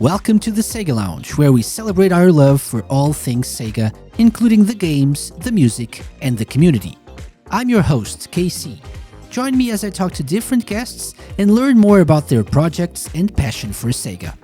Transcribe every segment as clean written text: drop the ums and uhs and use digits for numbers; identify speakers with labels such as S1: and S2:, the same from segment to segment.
S1: Welcome to the SEGA Lounge, where we celebrate our love for all things SEGA, including the games, the music, and the community. I'm your host, KC. Join me as I talk to different guests and learn more about their projects and passion for SEGA.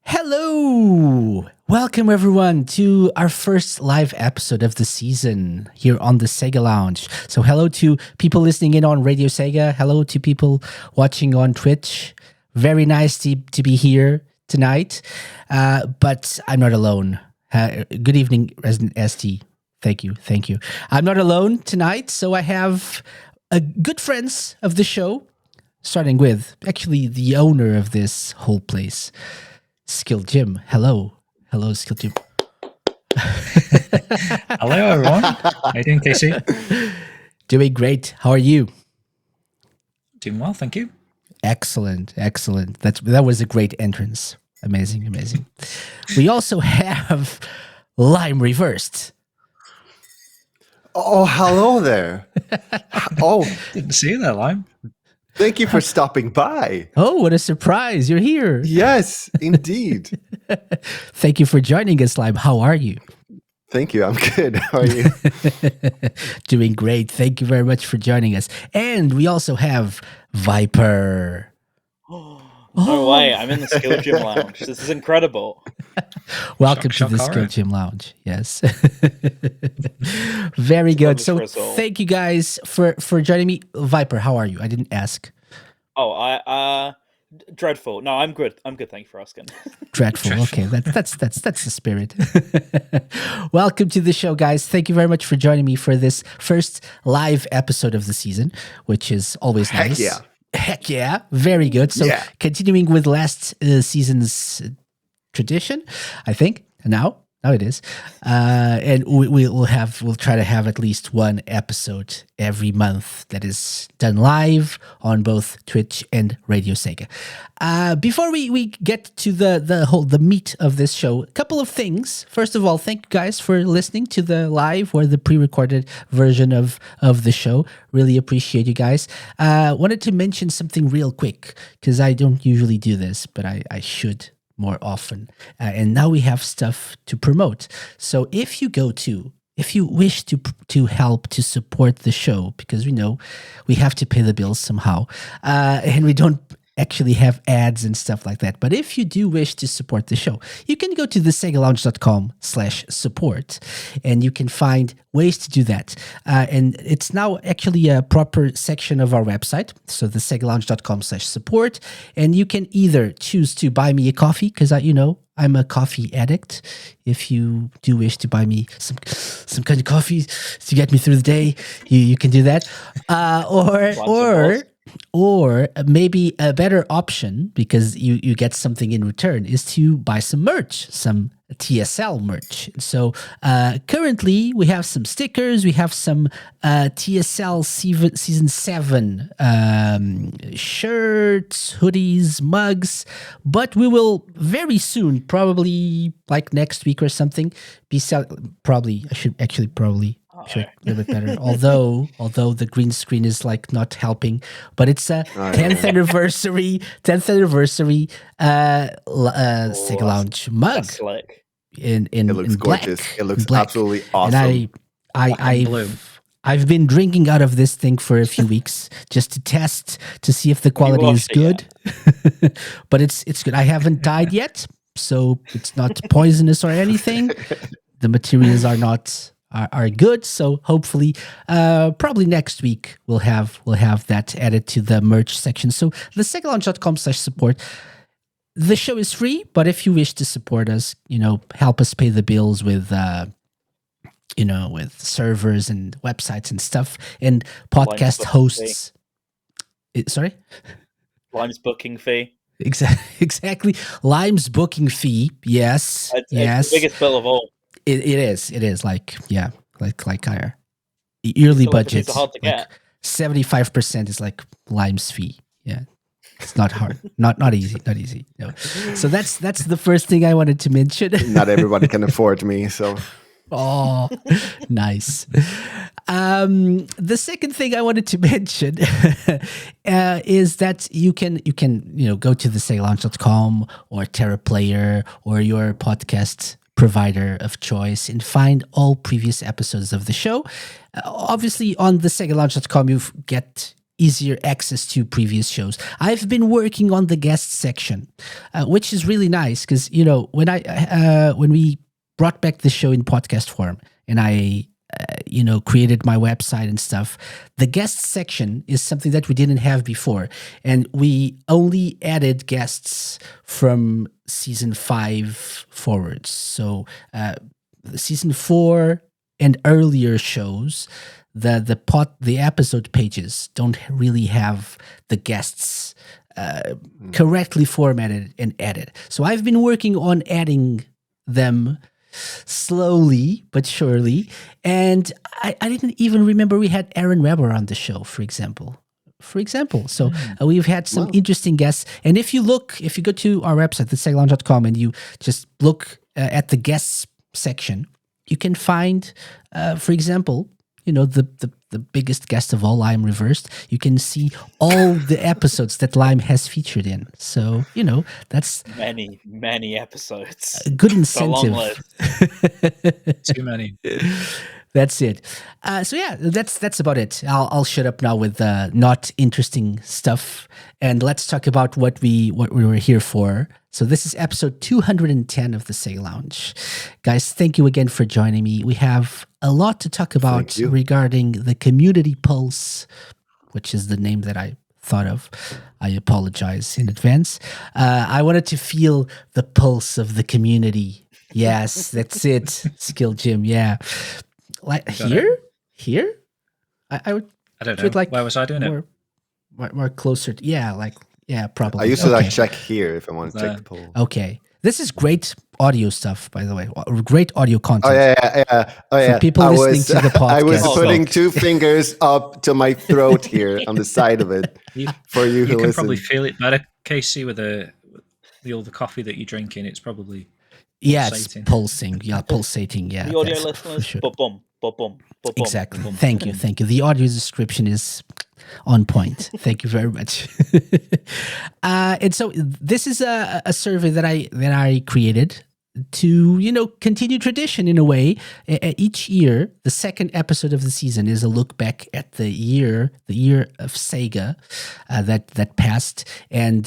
S1: Hello! Welcome everyone to our first live episode of the season here on the SEGA Lounge. So hello to people listening in on Radio SEGA. Hello to people watching on Twitch. Very nice to be here tonight. But I'm not alone. Good evening, Resident ST. Thank you. I'm not alone tonight, so I have good friends of the show, starting with actually the owner of this whole place, SkillJim. Hello, SkillJim.
S2: Hello, everyone. How you doing, Casey?
S1: Doing great. How are you?
S2: Doing well, thank you.
S1: Excellent. That was a great entrance. Amazing. We also have Lime Reversed.
S3: Oh, hello there. Oh,
S2: Didn't see you there, Lime.
S3: thank you for stopping by.
S1: Oh, what a surprise. You're here.
S3: Yes, indeed.
S1: Thank you for joining us, Lime. How are you?
S3: Thank you. I'm good. How are you?
S1: Doing great. Thank you very much for joining us. And we also have Viper.
S4: No way, I'm in the SkillJim Lounge. This is incredible.
S1: Welcome
S2: Shock,
S1: to the
S2: horror.
S1: SkillJim Lounge. Yes. Very good.
S4: Lovely
S1: So
S4: for us all.
S1: thank you guys for joining me. Viper, how are you? I didn't ask.
S4: Oh, dreadful. No, I'm good. Thank you for asking.
S1: Dreadful. Okay, that's the spirit. Welcome to the show, guys. Thank you very much for joining me for this first live episode of the season, which is always
S3: Heck
S1: nice.
S3: yeah.
S1: Heck yeah. Very good. So
S3: Yeah.
S1: continuing with last season's tradition, I think. Now it is. And we'll try to have at least one episode every month that is done live on both Twitch and Radio SEGA. Before we get to the meat of this show, a couple of things. First of all, thank you guys for listening to the live or the pre-recorded version of the show. Really appreciate you guys. Wanted to mention something real quick because I don't usually do this, but I should more often. And now we have stuff to promote. So if you wish to help to support the show, because we know we have to pay the bills somehow, and we don't actually have ads and stuff like that. But if you do wish to support the show, you can go to thesegalounge.com/support and you can find ways to do that. And it's now actually a proper section of our website. So thesegalounge.com/support. And you can either choose to buy me a coffee, because I'm a coffee addict. If you do wish to buy me some kind of coffee to get me through the day, you can do that. Or maybe a better option, because you get something in return, is to buy some merch, some TSL merch. So currently we have some stickers, we have some TSL Season 7 shirts, hoodies, mugs, but we will very soon, probably like next week or something, be selling, I should a little bit better. Although the green screen is like not helping, but it's a 10th anniversary SEGA Lounge mug
S4: That's slick.
S1: in
S3: It looks
S1: black.
S3: gorgeous. It looks
S1: in black.
S3: absolutely awesome.
S1: And I've been drinking out of this thing for a few weeks just to test to see if the quality is
S4: washed it
S1: good. But it's good. I haven't died yet, so it's not poisonous or anything. The materials are good, so hopefully probably next week we'll have that added to the merch section. So thesegalounge.com/support. The show is free, but if you wish to support us, help us pay the bills with with servers and websites and stuff, and podcast
S4: booking
S1: hosts. Sorry?
S4: Lime's booking fee.
S1: Exactly. Lime's booking fee. Yes.
S4: It's
S1: yes.
S4: the biggest bill of all.
S1: It is like our yearly
S4: Feel like
S1: budget.
S4: It's hard to get.
S1: 75% is like Lime's fee. Yeah. It's not hard. not easy. No. So that's the first thing I wanted to mention.
S3: Not everybody can afford me, so
S1: Oh, nice. The second thing I wanted to mention is that you can go to the SegaLaunch.com or TerraPlayer or your podcast provider of choice and find all previous episodes of the show. Obviously, on the SegaLaunch.com, you get easier access to previous shows. I've been working on the guest section, which is really nice because when we brought back the show in podcast form and I created my website and stuff, the guest section is something that we didn't have before, and we only added guests from season 5 forwards. So season 4 and earlier shows, the episode pages don't really have the guests correctly formatted and added. So I've been working on adding them slowly but surely, and I didn't even remember we had Aaron Weber on the show, for example. So we've had some interesting guests, and if you go to our website, thesegaLaunch.com, and you just look at the guests section, you can find, for example, the biggest guest of all, Lime Reversed. You can see all the episodes that Lime has featured in. So, that's
S4: many episodes.
S1: A good
S4: It's a long
S1: incentive.
S4: list.
S2: Too many.
S1: That's it. So yeah, that's about it. I'll shut up now with not interesting stuff, and let's talk about what we were here for. So this is episode 210 of the Sega Lounge. Guys, thank you again for joining me. We have a lot to talk about regarding the Community Pulse, which is the name that I thought of. I apologize in advance. I wanted to feel the pulse of the community. Yes, that's it. SkillJim, yeah. Like here? I would.
S2: I don't
S1: do
S2: know.
S1: it like
S2: Where was I doing it?
S1: more closer. Yeah, probably.
S3: I used to
S1: Okay.
S3: check here if I want to check the poll.
S1: Okay. This is great audio stuff, by the way. Great audio content.
S3: Oh yeah.
S1: For people listening to the
S3: I was
S1: podcast.
S3: putting 2 fingers up to my throat here on the side of it for you who
S2: You can
S3: listen.
S2: probably feel it better, Casey, with all the coffee that you're drinking. It's probably
S1: Yeah,
S2: pulsating.
S1: it's pulsing. Yeah, pulsating. Yeah,
S4: The audio
S1: that's for
S4: listeners,
S1: sure.
S4: ba-bum, ba-bum, ba-bum.
S1: Exactly. Thank you. The audio description is on point. Thank you very much. And so this is a survey that I created to continue tradition in a way. Each year, the second episode of the season is a look back at the year of Sega that passed, and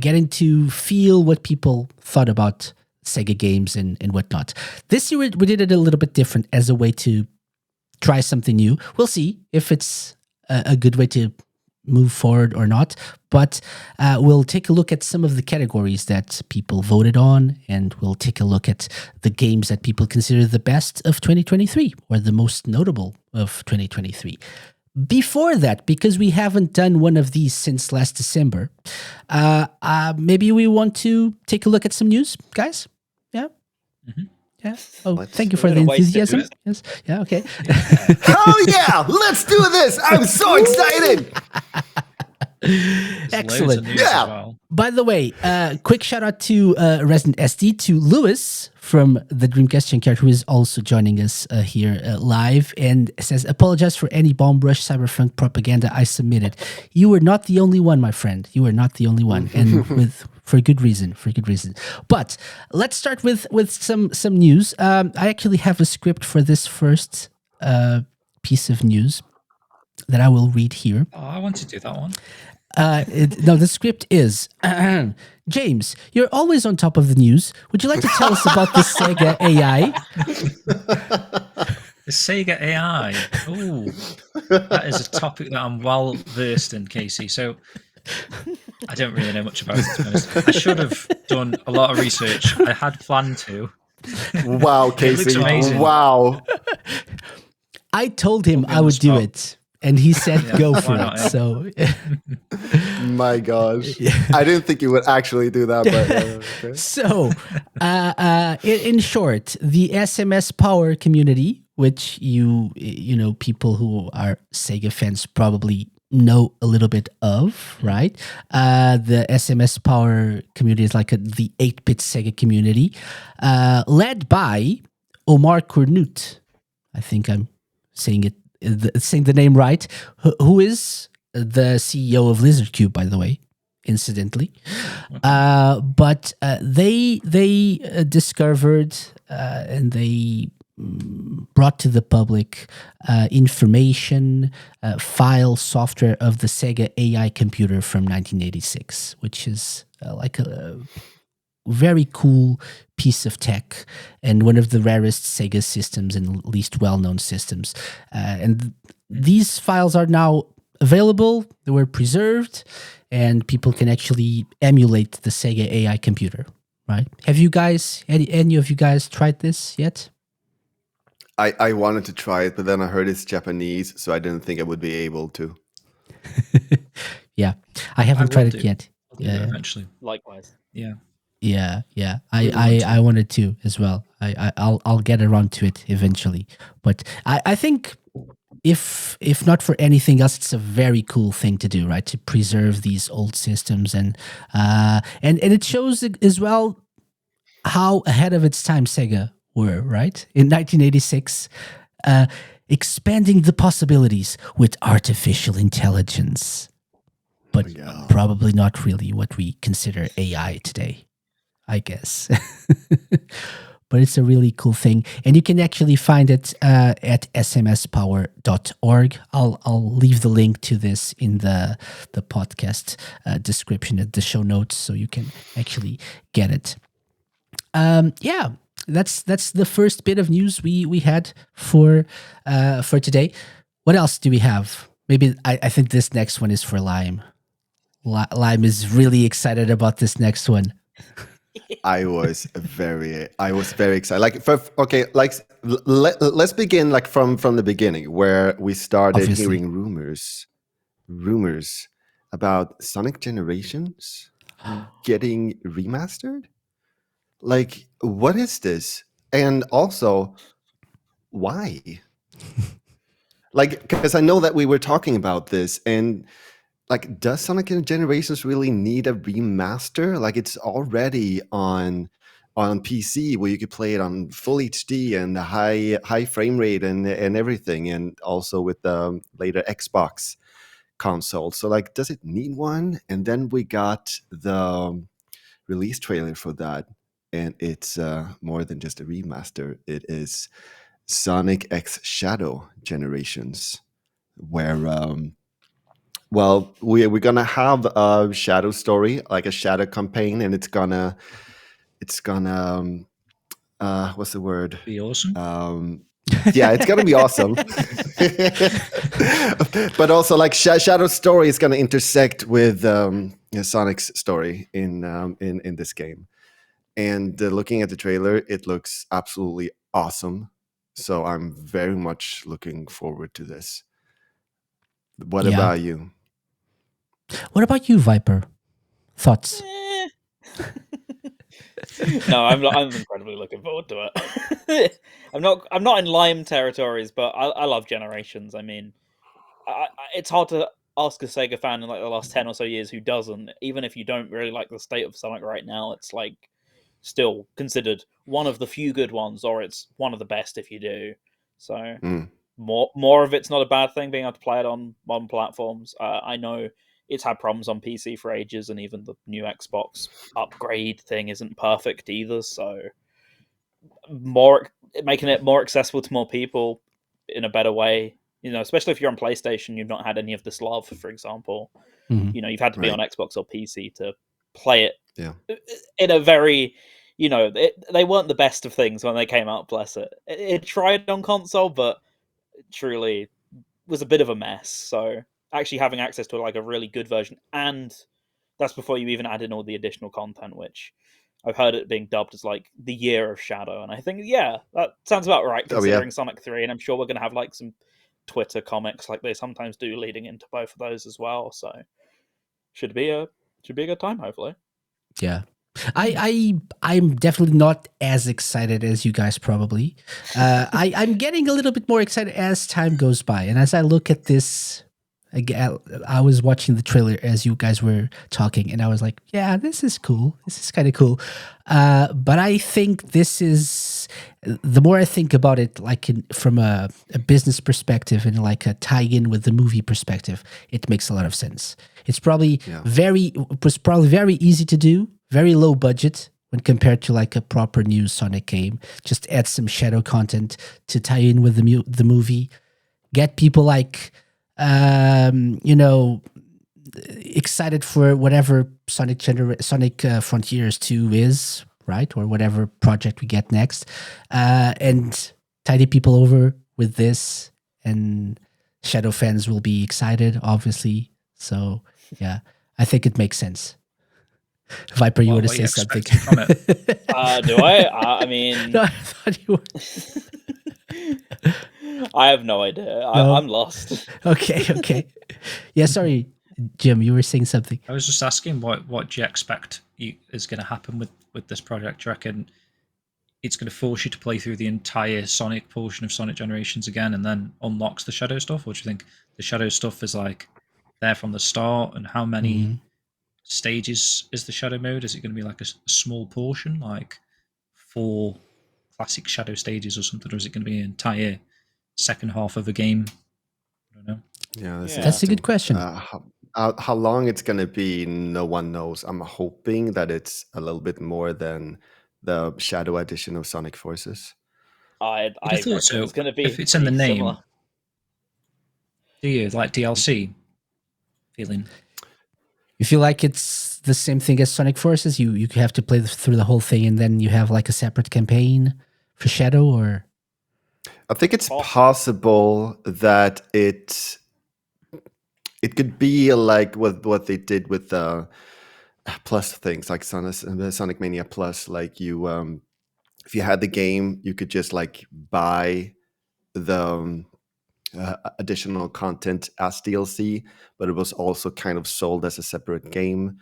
S1: getting to feel what people thought about Sega games and whatnot. This year we did it a little bit different as a way to try something new. We'll see if it's a good way to move forward or not, but we'll take a look at some of the categories that people voted on, and we'll take a look at the games that people consider the best of 2023 or the most notable of 2023. Before that, because we haven't done one of these since last December, maybe we want to take a look at some news, guys? Yeah?
S2: Mhm.
S1: Yeah. Oh,
S3: Let's-
S1: thank you for
S4: We're
S1: the
S4: gonna waste it.
S1: enthusiasm. Yes. Yeah, okay.
S3: Hell yeah! Let's do this! I'm so excited!
S2: There's loads
S1: Excellent.
S2: of news
S3: Yeah.
S2: as well.
S1: By the way, quick shout out to Resident SD, to Lewis from the Dreamcast Junkyard, who is also joining us here live, and says, apologize for any Bomb Rush Cyberpunk propaganda I submitted. You were not the only one, my friend. You were not the only one, and for good reason. But let's start with some news. I actually have a script for this first piece of news that I will read here.
S2: Oh, I want to do that one.
S1: No, the script is James, you're always on top of the news. Would you like to tell us about the Sega AI?
S2: The Sega AI. Ooh, that is a topic that I'm well versed in, Casey. So I don't really know much about it, to be honest. I should have done a lot of research. I had planned to.
S3: Wow, Casey.
S2: looks amazing.
S3: Wow.
S1: I told him
S2: Put me
S1: I
S2: on the
S1: would do
S2: spot.
S1: it, and he said
S2: Yeah,
S1: go
S2: why
S1: for
S2: not,
S1: it.
S2: yeah.
S1: So
S3: My gosh. I didn't think you would actually do that, but okay.
S1: So, in short, the SMS Power community, which people who are Sega fans probably know a little bit of, right? The SMS Power community is like the 8-bit Sega community, led by Omar Cornut. I think I'm saying the name right, who is the CEO of Lizard Cube, by the way, incidentally. But they discovered and they brought to the public information, file software of the SEGA AI computer from 1986, which is like a very cool piece of tech and one of the rarest SEGA systems and least well-known systems. And these files are now available. They were preserved, and people can actually emulate the SEGA AI computer. Right? Have you guys, any of you guys, tried this yet?
S3: I wanted to try it, but then I heard it's Japanese, so I didn't think I would be able to.
S1: Yeah, I haven't tried it yet.
S2: I'll do that eventually.
S4: Likewise.
S2: Yeah.
S1: Yeah.
S2: Really
S1: I wanted to as well. I'll get around to it eventually. But I think if not for anything else, it's a very cool thing to do, right? To preserve these old systems and it shows as well how ahead of its time Sega were, right? In 1986, expanding the possibilities with artificial intelligence, but probably not really what we consider AI today, I guess. But it's a really cool thing, and you can actually find it at smspower.org. I'll leave the link to this in the podcast description at the show notes, so you can actually get it. Yeah, that's the first bit of news we had for today. What else do we have? Maybe I think this next one is for Lime. Lime is really excited about this next one.
S3: I was very excited. Let's begin like from the beginning, where we started hearing rumors about Sonic Generations getting remastered. Like, what is this? And also, why? Like, because I know that we were talking about this, and like, does Sonic Generations really need a remaster? Like, it's already on PC, where you could play it on full HD and high frame rate and everything, and also with the later Xbox console. So, like, does it need one? And then we got the release trailer for that, and it's more than just a remaster. It is Sonic X Shadow Generations, where we're gonna have a shadow story, like a shadow campaign, and it's gonna what's the word?
S2: Be awesome.
S3: Yeah, it's gonna be awesome. But also, like, shadow story is gonna intersect with Sonic's story in this game. And looking at the trailer, it looks absolutely awesome. So I'm very much looking forward to this. What about you?
S1: What about you, Viper? Thoughts?
S4: No, I'm incredibly looking forward to it. I'm not in Lime territories, but I love Generations. I mean, it's hard to ask a Sega fan in like the last 10 or so years who doesn't. Even if you don't really like the state of Sonic right now, it's like still considered one of the few good ones, or it's one of the best if you do. So more of it's not a bad thing, being able to play it on modern platforms. I know it's had problems on PC for ages, and even the new Xbox upgrade thing isn't perfect either. So making it more accessible to more people in a better way, especially if you're on PlayStation, you've not had any of this love, for example. You've had to be on Xbox or PC to play it in a very, they weren't the best of things when they came out, bless it. It tried on console, but truly was a bit of a mess. So actually having access to like a really good version, and that's before you even add in all the additional content, which I've heard it being dubbed as like the year of Shadow, and I think that sounds about right considering Sonic 3, and I'm sure we're going to have like some Twitter comics like they sometimes do leading into both of those as well. So should be a good time, hopefully.
S1: Yeah. I'm definitely not as excited as you guys probably. I'm getting a little bit more excited as time goes by, and as I look at this again, I was watching the trailer as you guys were talking, and I was like, "Yeah, this is cool. This is kind of cool." But I think this is the more I think about it, like from a business perspective and like a tie-in with the movie perspective, it makes a lot of sense. It's probably very easy to do, very low budget when compared to like a proper new Sonic game. Just add some shadow content to tie in with the movie, get people like excited for whatever Sonic Frontiers 2 is, right? Or whatever project we get next, and tidy people over with this, and Shadow fans will be excited, obviously. So yeah, I think it makes sense. Viper, you want to say something?
S2: From it?
S4: Do I? I mean,
S1: No, I thought you were.
S4: I have no idea. I'm lost.
S1: Okay. Yeah, sorry, Jim, you were saying something.
S2: I was just asking what do you expect is going to happen with this project? Do you reckon it's going to force you to play through the entire Sonic portion of Sonic Generations again and then unlocks the Shadow stuff? Or do you think the Shadow stuff is like there from the start? And how many stages is the Shadow mode? Is it going to be like a small portion, like 4 classic Shadow stages or something? Or is it going to be an entire second half of a game? I don't know.
S3: Yeah,
S1: that's a good question.
S3: How long it's going to be, no one knows. I'm hoping that it's a little bit more than the Shadow edition of Sonic Forces.
S4: I thought so. It's going to be
S2: if it's in the name.
S4: Similar.
S2: Do you like DLC feeling?
S1: You feel like it's the same thing as Sonic Forces? You have to play through the whole thing and then you have like a separate campaign for Shadow, or?
S3: I think it's possible that it could be like what they did with the Plus things, like Sonic Mania Plus. Like you, if you had the game, you could just like buy the additional content as DLC, but it was also kind of sold as a separate game.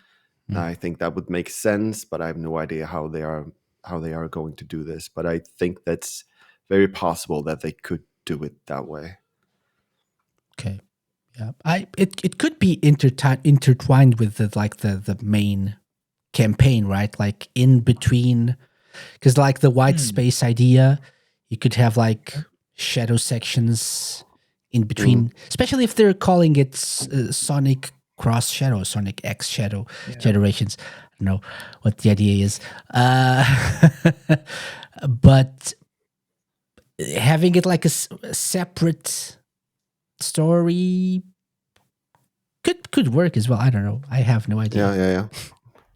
S3: I think that would make sense, but I have no idea how they are going to do this. But I think that's very possible that they could do it that way.
S1: Okay. Yeah, it could be intertwined with the main campaign, right? Like in between, because like the white space idea, you could have like shadow sections in between, especially if they're calling it Sonic Cross Shadow, Sonic X Shadow Generations. I don't know what the idea is, but having it like a separate story could work as well. I don't know. I have no idea.
S3: Yeah.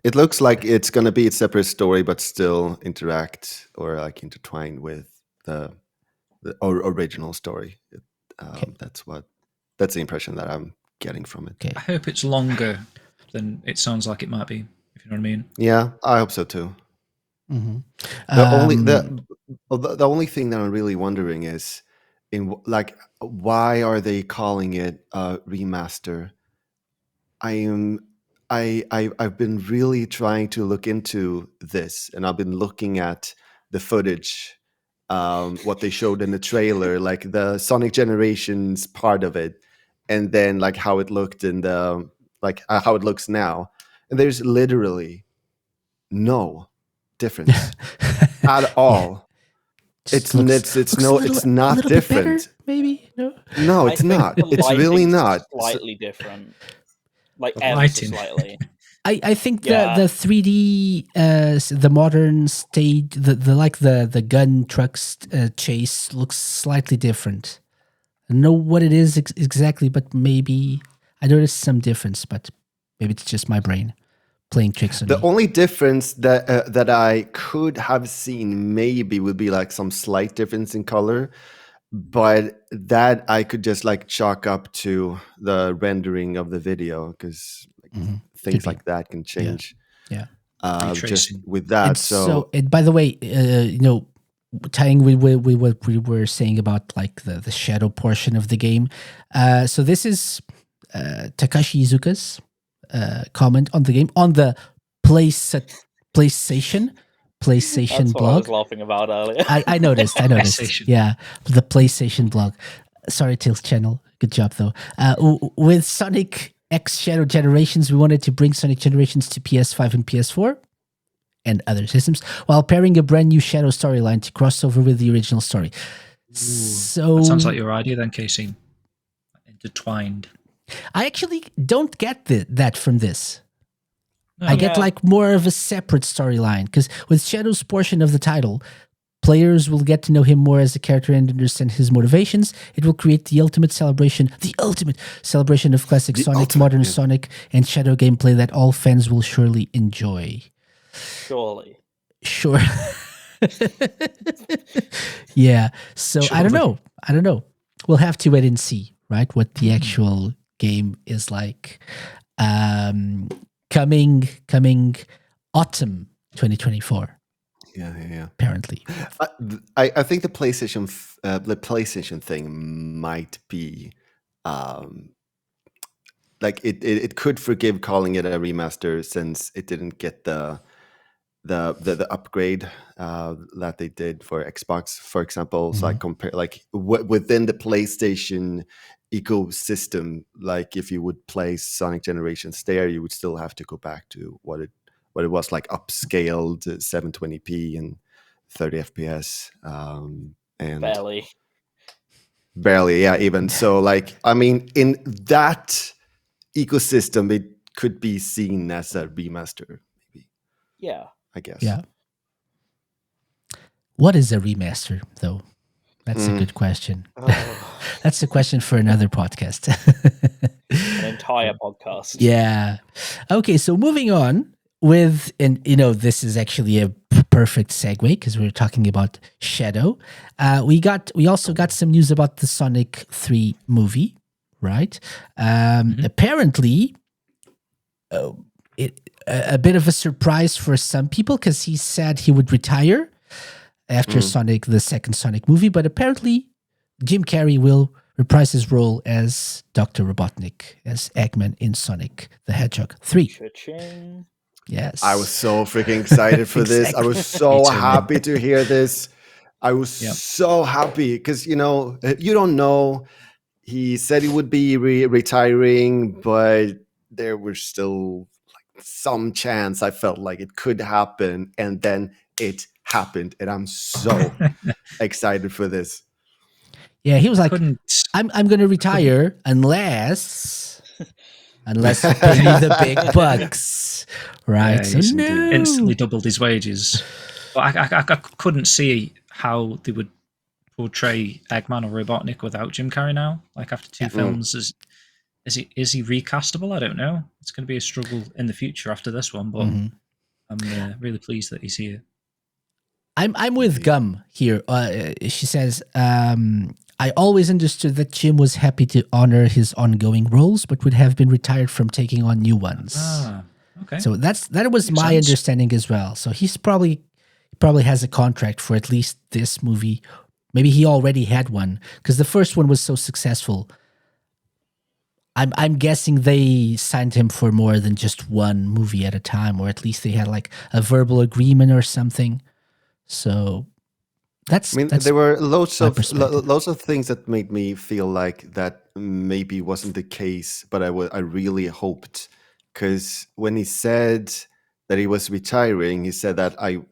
S3: It looks like it's going to be a separate story, but still interact or like intertwined with the original story. That's the impression that I'm getting from it.
S1: Okay.
S2: I hope it's longer than it sounds like it might be, if you know what I mean.
S3: Yeah, I hope so too.
S1: Mm-hmm.
S3: The only thing that I'm really wondering is, why are they calling it a remaster? I've been really trying to look into this, and I've been looking at the footage, what they showed in the trailer, like the Sonic Generations part of it, and then like how it looked in the how it looks now, and there's literally no difference at all. It's not different.
S1: Better, maybe
S3: no, it's not. It's really not.
S4: Slightly different. Like ever so slightly.
S1: I think the 3D, the modern stage, the gun trucks chase looks slightly different. I don't know what it is exactly, but maybe I noticed some difference. But maybe it's just my brain playing tricks on me.
S3: The only difference that I could have seen maybe would be like some slight difference in color. But that I could just like chalk up to the rendering of the video, because things like that can change.
S1: Yeah.
S3: Just with that.
S1: So by the way, tying with what we were saying about like the shadow portion of the game. So this is Takashi Iizuka's comment on the game on the PlayStation
S4: That's
S1: blog.
S4: what I was laughing about earlier.
S1: I noticed. Yeah, the PlayStation blog. Sorry, Tails channel. Good job though. With Sonic X Shadow Generations, we wanted to bring Sonic Generations to PS5 and PS4. and other systems, while pairing a brand new Shadow storyline to cross over with the original story. So
S2: that sounds like your idea then, Casey. Intertwined.
S1: I actually don't get that from this.
S2: No.
S1: I get like more of a separate storyline, because with Shadow's portion of the title, players will get to know him more as a character and understand his motivations. It will create the ultimate celebration of classic Sonic, modern Sonic, and Shadow gameplay that all fans will surely enjoy. Sure. Yeah. So surely. I don't know. We'll have to wait and see, right? What the actual game is like. Coming autumn 2024.
S3: Yeah.
S1: Apparently,
S3: I think the PlayStation thing might be like it could forgive calling it a remaster, since it didn't get the upgrade that they did for Xbox, for example. So I compare like within the PlayStation ecosystem, like if you would play Sonic Generations there, you would still have to go back to what it was, like upscaled 720p and 30 FPS, and barely, yeah, even so. Like, I mean, in that ecosystem, it could be seen as a remaster, maybe.
S4: Yeah,
S3: I guess.
S1: Yeah. What is a remaster, though? That's a good question. That's a question for another podcast.
S4: An entire podcast.
S1: Yeah. Okay, so moving on with, and this is actually a perfect segue because we were talking about Shadow. We also got some news about the Sonic 3 movie, right? Apparently, a bit of a surprise for some people, because he said he would retire after Sonic, the second Sonic movie, but apparently Jim Carrey will reprise his role as Dr. Robotnik, as Eggman in Sonic the Hedgehog 3.
S4: Cha-ching.
S1: Yes.
S3: I was so freaking excited for this. I was so happy to hear this. I was so happy because, you don't know. He said he would be retiring, but there was still like some chance. I felt like it could happen, and then it happened, and I'm so excited for this.
S1: Yeah, he was like, I'm going to retire unless you pay me the big bucks, right?
S2: Yeah,
S1: so
S2: instantly doubled his wages. But I couldn't see how they would portray Eggman or Robotnik without Jim Carrey now. Like after two films, is he recastable? I don't know. It's going to be a struggle in the future after this one, but I'm really pleased that he's here.
S1: I'm with Gum here. She says, I always understood that Jim was happy to honor his ongoing roles, but would have been retired from taking on new ones.
S2: Okay.
S1: So that was my understanding as well. So he's probably has a contract for at least this movie. Maybe he already had one because the first one was so successful. I'm guessing they signed him for more than just one movie at a time, or at least they had like a verbal agreement or something. So that's
S3: there were loads of things that made me feel like that maybe wasn't the case, but I really hoped, because when he said that he was retiring, he said that I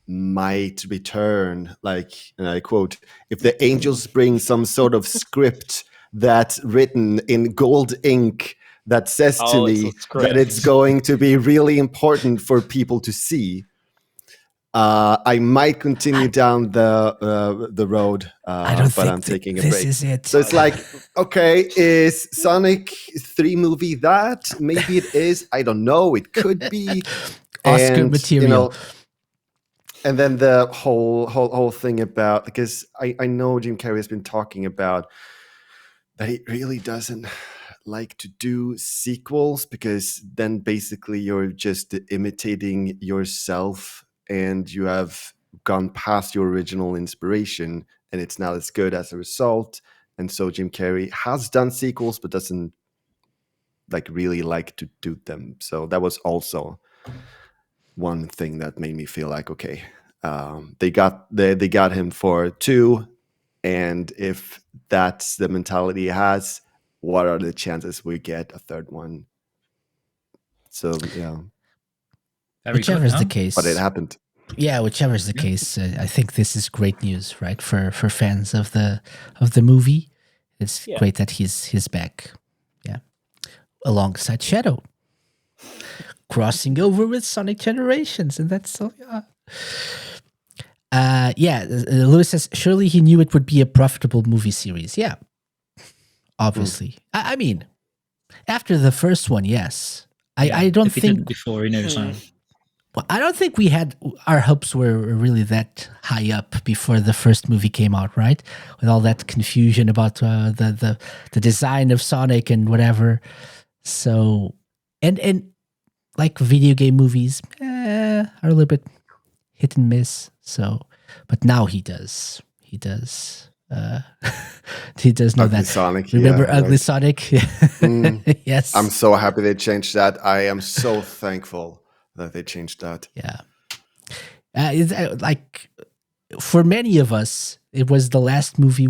S3: might return, like, and I quote, if the angels bring some sort of script that's written in gold ink that says to me that it's going to be really important for people to see, I might continue down the road, but I'm taking a break.
S1: This is it.
S3: So it's like, okay, is Sonic 3 movie that? Maybe it is. I don't know. It could be
S1: Oscar material.
S3: And then the whole thing about, because I know Jim Carrey has been talking about that he really doesn't like to do sequels, because then basically you're just imitating yourself and you have gone past your original inspiration and it's not as good as a result. And so Jim Carrey has done sequels but doesn't really like to do them. So that was also one thing that made me feel like, okay, they got him for 2, and if that's the mentality he has, what are the chances we get a third one? So yeah.
S1: Whichever is the case.
S3: But it happened.
S1: Yeah, whichever is the case, I think this is great news, right? For fans of the movie, it's great that he's back. Yeah, alongside Shadow, crossing over with Sonic Generations, and that's so. Lewis says surely he knew it would be a profitable movie series. Yeah, obviously. I mean, after the first one, yes. I don't think
S2: before he knows now.
S1: Well, I don't think we had our hopes were really that high up before the first movie came out, right? With all that confusion about the design of Sonic and whatever. So, and like video game movies are a little bit hit and miss. So, but now he does. He does know
S3: Ugly
S1: that.
S3: Sonic.
S1: Remember Ugly Sonic? Yes.
S3: I'm so happy they changed that. I am so thankful that they changed that.
S1: Yeah. It's like for many of us, it was the last movie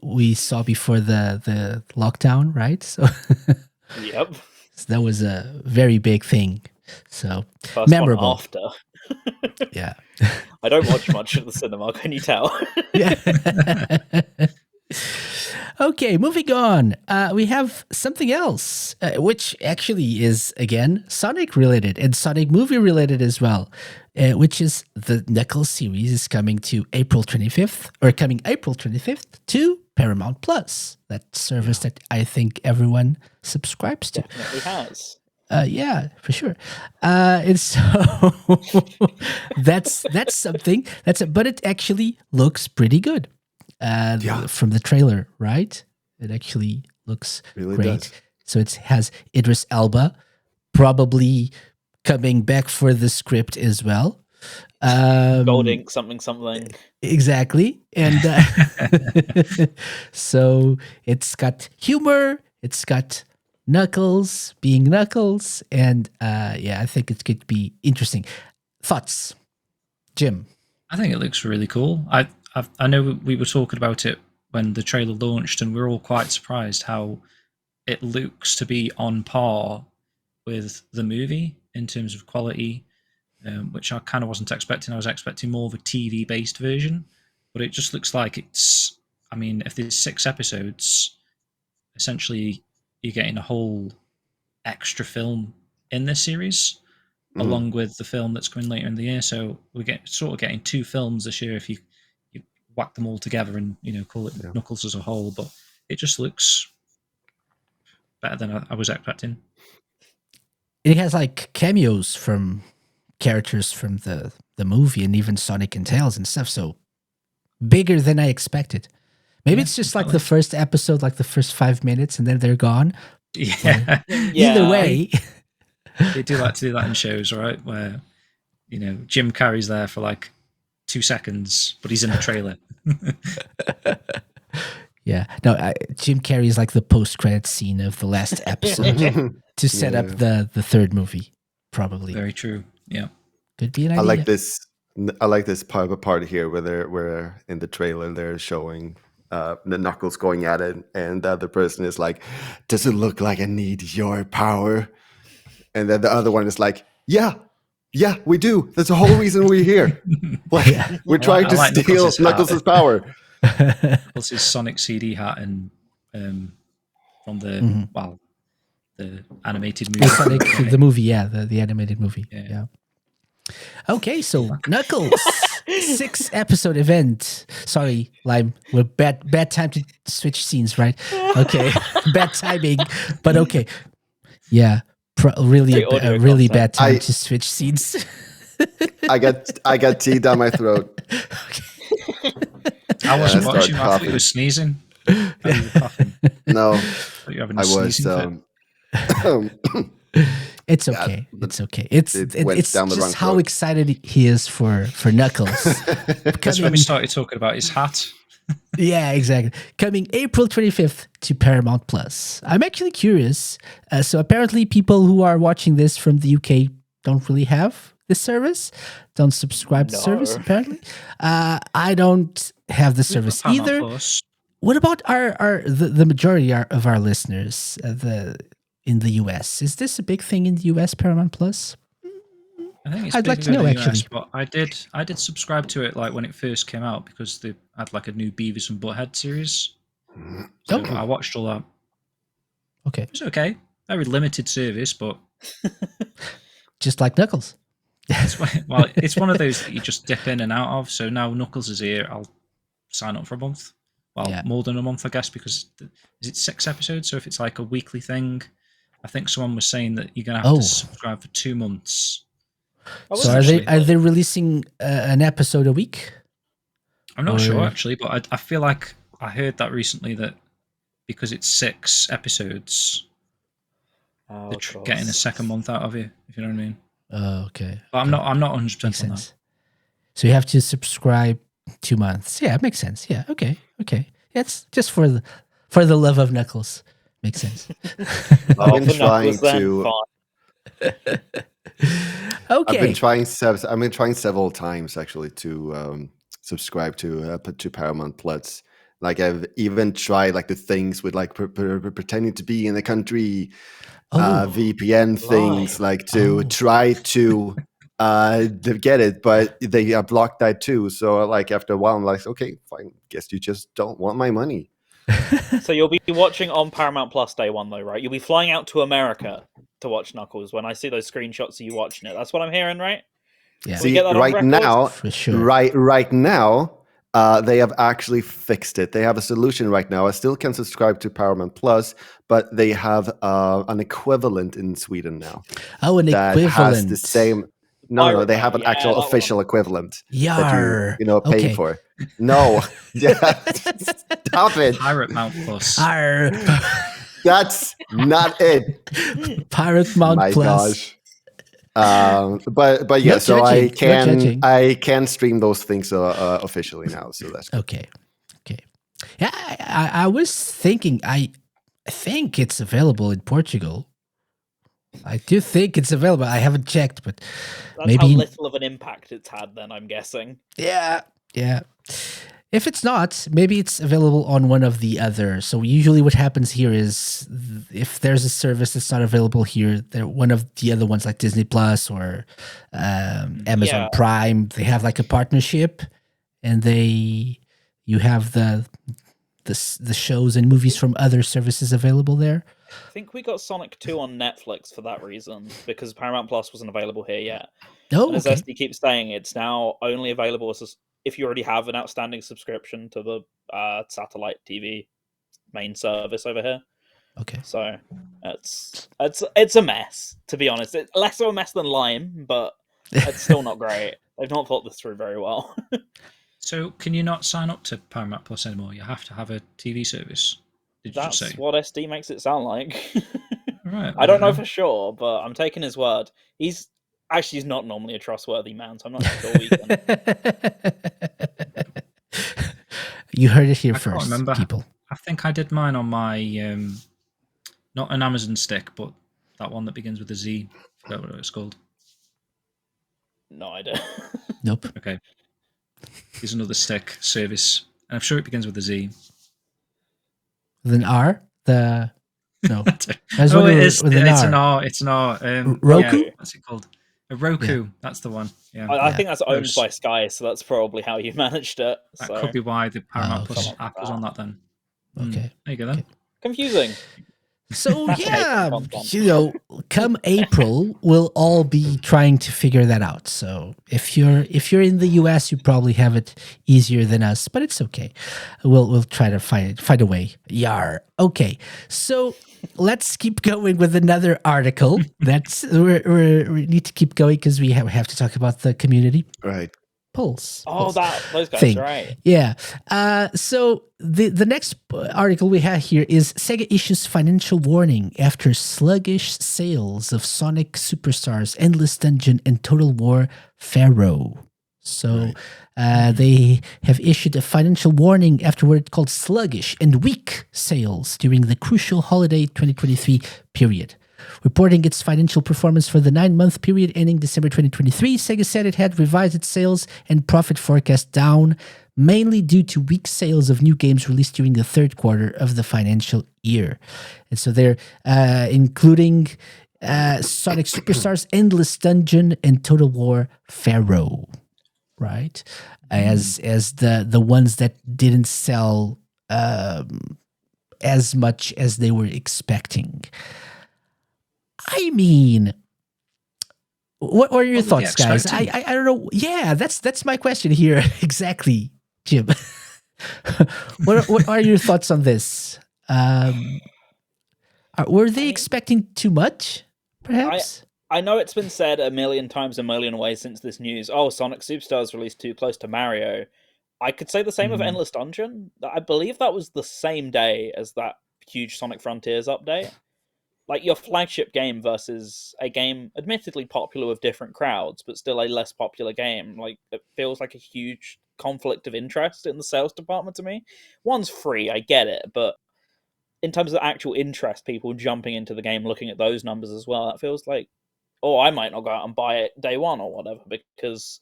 S1: we saw before the lockdown, right? So
S4: Yep.
S1: So that was a very big thing. So
S4: First
S1: memorable.
S4: one after.
S1: Yeah.
S4: I don't watch much at the cinema, can you tell?
S1: Yeah. Okay, moving on. We have something else, which actually is, again, Sonic related and Sonic movie related as well, which is the Knuckles series is coming April 25th to Paramount Plus, that service that I think everyone subscribes to.
S4: Definitely has.
S1: Yeah, for sure. And so that's something. But it actually looks pretty good. From the trailer, right? It actually looks
S3: really
S1: great.
S3: Does.
S1: So it has Idris Elba probably coming back for the script as well.
S4: Gold ink, something.
S1: Exactly. And so it's got humor, it's got Knuckles being Knuckles, and I think it could be interesting. Thoughts, Jim?
S2: I think it looks really cool. I know we were talking about it when the trailer launched, and we were all quite surprised how it looks to be on par with the movie in terms of quality, which I kind of wasn't expecting. I was expecting more of a TV-based version, but it just looks like it's... I mean, if there's 6 episodes, essentially you're getting a whole extra film in this series, along with the film that's coming later in the year. So we're getting 2 films this year if you whack them all together and call it Knuckles as a whole. But it just looks better than I was expecting.
S1: It has like cameos from characters from the movie and even Sonic and Tails and stuff. So bigger than I expected. Maybe it's just like the first episode, like the first 5 minutes, and then they're gone.
S2: Yeah.
S1: Either way.
S2: They do like to do that in shows, right? Where, Jim Carrey's there for like 2 seconds, but he's in the trailer.
S1: Yeah. No, Jim Carrey is like the post-credit scene of the last episode to set up the third movie, probably.
S2: Very true. Yeah.
S1: Could be an idea.
S3: I like this part here where in the trailer they're showing the Knuckles going at it, and the other person is like, "Does it look like I need your power?" And then the other one is like, "Yeah, we do. That's the whole reason we're here. We're trying to steal Knuckles' power."
S2: Plus his Sonic CD hat and from the the animated movie.
S1: Sonic, the movie, the animated movie. Yeah. Okay, so Knuckles 6-episode event. Sorry, Lime. We're bad time to switch scenes, right? Okay, bad timing, but okay. Yeah, really bad time to switch scenes.
S3: I got tea down my throat.
S1: Okay.
S2: I wasn't watching. I thought you were sneezing. You were coughing.
S3: No,
S2: I
S3: was.
S1: It's okay. It's okay. It's just how excited he is for Knuckles.
S2: That's when we started talking about his hat.
S1: Yeah, exactly. Coming April 25th to Paramount Plus. I'm actually curious. So apparently people who are watching this from the UK don't really have this service. Don't subscribe to the service, apparently. I don't have the service either.
S2: Plus.
S1: What about the majority of our listeners in the US? Is this a big thing in the US, Paramount Plus?
S2: I think it's
S1: I'd like
S2: big
S1: to know,
S2: over the US,
S1: actually.
S2: but I did subscribe to it like when it first came out because they had like a new Beavis and Butthead series. So
S1: Okay.
S2: I watched all that.
S1: Okay.
S2: It was okay. Very limited service, but
S1: Just like Knuckles.
S2: it's one of those that you just dip in and out of. So now Knuckles is here, I'll sign up for a month. Well,
S1: Yeah.
S2: more than a month, I guess, because is it 6 episodes? So if it's like a weekly thing, I think someone was saying that you're gonna have to subscribe for 2 months.
S1: So are they releasing an episode a week?
S2: I'm not sure actually, but I feel like I heard that recently that because it's 6 episodes, they're getting a second month out of you, if you know what I mean.
S1: Oh, okay.
S2: But I'm not 100%
S1: Makes
S2: on
S1: sense.
S2: that.
S1: So you have to subscribe 2 months. Yeah, it makes sense. Yeah, okay. It's just for the love of Knuckles. Makes sense.
S3: I've been trying to.
S1: Okay.
S3: I've been trying several times actually to subscribe to Paramount Plus. Like I've even tried like the things with like pretending to be in the country, VPN things, like to try to get it, but they blocked that too. So like after a while, I'm like, okay, fine. Guess you just don't want my money.
S4: So you'll be watching on Paramount Plus day one, though, right? You'll be flying out to America to watch Knuckles. When I see those screenshots of you watching it, that's what I'm hearing, right?
S1: Yeah.
S3: See, right now,
S1: for sure.
S3: Right now, they have actually fixed it. They have a solution right now. I still can subscribe to Paramount Plus, but they have an equivalent in Sweden now.
S1: Oh, an
S3: that
S1: equivalent.
S3: Has the same. No, they have an actual official equivalent
S1: that
S3: you pay for. No, stop it.
S2: Pirate Mount Plus.
S3: That's not it.
S1: Pirate Mount
S3: My
S1: Plus.
S3: Gosh. But yeah,
S1: No
S3: so
S1: judging.
S3: I can stream those things officially now. So that's good.
S1: Okay. Yeah, I was thinking. I think it's available in Portugal. I do think it's available. I haven't checked, but
S4: that's
S1: maybe
S4: how little of an impact it's had. Then I'm guessing.
S1: Yeah. If it's not, maybe it's available on one of the other. So usually what happens here is if there's a service that's not available here, one of the other ones like Disney Plus or Amazon Prime, they have like a partnership, and you have the shows and movies from other services available there.
S4: I think we got Sonic 2 on Netflix for that reason, because Paramount Plus wasn't available here yet.
S1: Oh,
S4: as SD keeps saying, it's now only available if you already have an outstanding subscription to the satellite TV main service over here.
S1: Okay.
S4: So it's a mess, to be honest. It's less of a mess than Lime, but it's still not great. They've not thought this through very well.
S2: So can you not sign up to Paramount Plus anymore? You have to have a TV service.
S4: That's what SD makes it sound like.
S2: Right.
S4: I don't know for sure, but I'm taking his word. He's not normally a trustworthy man, so I'm not sure we can.
S1: You heard it here
S2: I
S1: first,
S2: can't remember.
S1: people.
S2: I think I did mine on my not an Amazon stick, but that one that begins with a Z. I forgot what it's called.
S4: No idea.
S1: Nope.
S2: Okay. Here's another stick service, and I'm sure it begins with a Z.
S1: With an R? No.
S2: It's an R. It's an R.
S1: Roku?
S2: Yeah, what's it called? A Roku. Yeah. That's the one. Yeah.
S4: I think that's owned by Sky, so that's probably how you managed it.
S2: That could be why the Paramount Plus app was on that then.
S1: Okay.
S2: There you go then.
S1: Okay.
S4: Confusing.
S1: So yeah, come April, we'll all be trying to figure that out. So if you're in the US, you probably have it easier than us, but it's okay. We'll try to find a way. Yar. Okay. So let's keep going with another article. We need to keep going because we have to talk about the community.
S3: Right.
S1: Pulse.
S4: Those guys,
S1: thing.
S4: Right?
S1: Yeah. So the next article we have here is SEGA issues financial warning after sluggish sales of Sonic Superstars, Endless Dungeon, and Total War Pharaoh. So they have issued a financial warning after what it called sluggish and weak sales during the crucial holiday 2023 period. Reporting its financial performance for the 9-month period ending December 2023, SEGA said it had revised its sales and profit forecast down, mainly due to weak sales of new games released during the third quarter of the financial year. And so they're including Sonic Superstars, Endless Dungeon, and Total War Pharaoh, right? As the ones that didn't sell as much as they were expecting. I mean, what are your thoughts, guys? I don't know. Yeah, that's my question here. Exactly, Jim. What are your thoughts on this? Were they expecting too much, perhaps?
S4: I know it's been said a million times, a million ways since this news. Oh, Sonic Superstars released too close to Mario. I could say the same of Endless Dungeon. I believe that was the same day as that huge Sonic Frontiers update. Like your flagship game versus a game admittedly popular with different crowds, but still a less popular game. Like, it feels like a huge conflict of interest in the sales department to me. One's free, I get it, but in terms of actual interest, people jumping into the game, looking at those numbers as well, that feels like, oh, I might not go out and buy it day one or whatever because,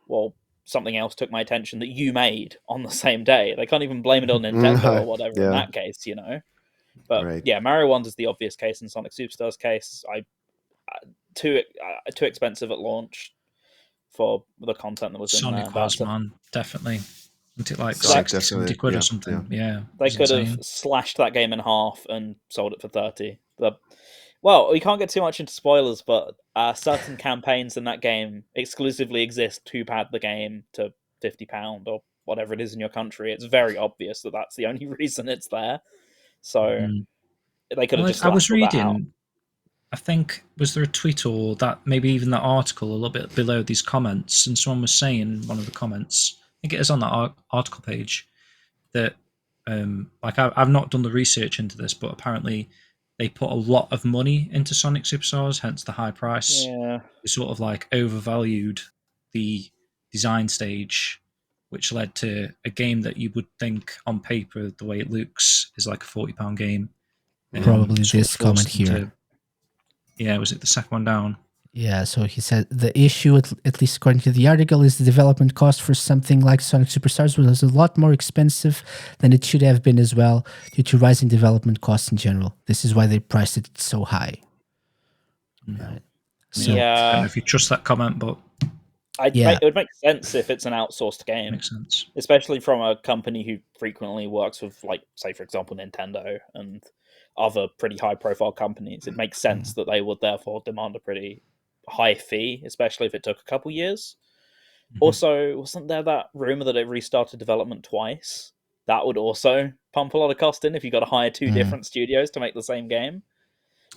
S4: well, something else took my attention that you made on the same day. They can't even blame it on Nintendo or whatever in that case, you know? But yeah, Mario Wonder is the obvious case, and Sonic Superstars case, too expensive at launch for the content that was
S2: Sonic
S4: in there.
S2: was, man, definitely. Isn't it like
S3: Sonic
S2: 60, 70 quid or something? Yeah.
S4: They could have slashed that game in half and sold it for 30. Well, we can't get too much into spoilers, but certain campaigns in that game exclusively exist to pad the game to £50 or whatever it is in your country. It's very obvious that that's the only reason it's there. So they could have just.
S2: I was reading. I think was there a tweet or that maybe even that article a little bit below these comments, and someone was saying in one of the comments, I think it is on that article page, that like I've not done the research into this, but apparently they put a lot of money into Sonic Superstars, hence the high price.
S4: Yeah,
S2: they sort of like overvalued the design stage, which led to a game that you would think on paper, the way it looks, is like a £40 game.
S1: Probably this comment here.
S2: Was it the second one down?
S1: Yeah, so he said the issue, at least according to the article, is the development cost for something like Sonic Superstars was a lot more expensive than it should have been as well, due to rising development costs in general. This is why they priced it so high.
S2: Right. So, I don't know if you trust that comment, but
S4: it would make sense if it's an outsourced game.
S2: Makes sense.
S4: Especially from a company who frequently works with, like, say, for example, Nintendo and other pretty high-profile companies. It makes sense that they would therefore demand a pretty high fee, especially if it took a couple years. Also, wasn't there that rumor that it restarted development twice? That would also pump a lot of cost in if you got to hire two different studios to make the same game.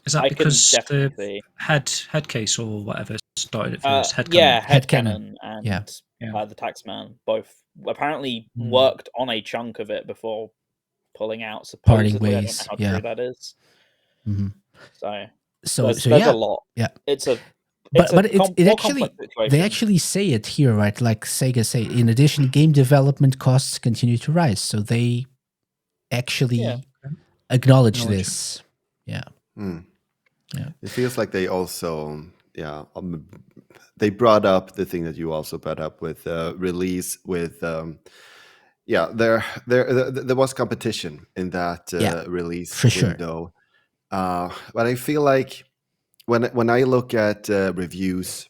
S2: Is that because the head case or whatever started it first?
S4: Headcanon and the Taxman both apparently worked on a chunk of it before pulling out. Supposedly, I don't know how true that is. So there's a lot.
S1: Yeah,
S4: it's a.
S1: But it actually, they actually say it here, right? Like Sega say, in addition, game development costs continue to rise. So they actually acknowledge this. Yeah.
S3: Yeah. It feels like they also, they brought up the thing that you also brought up with release with, there was competition in that release window. Sure. But I feel like when I look at reviews,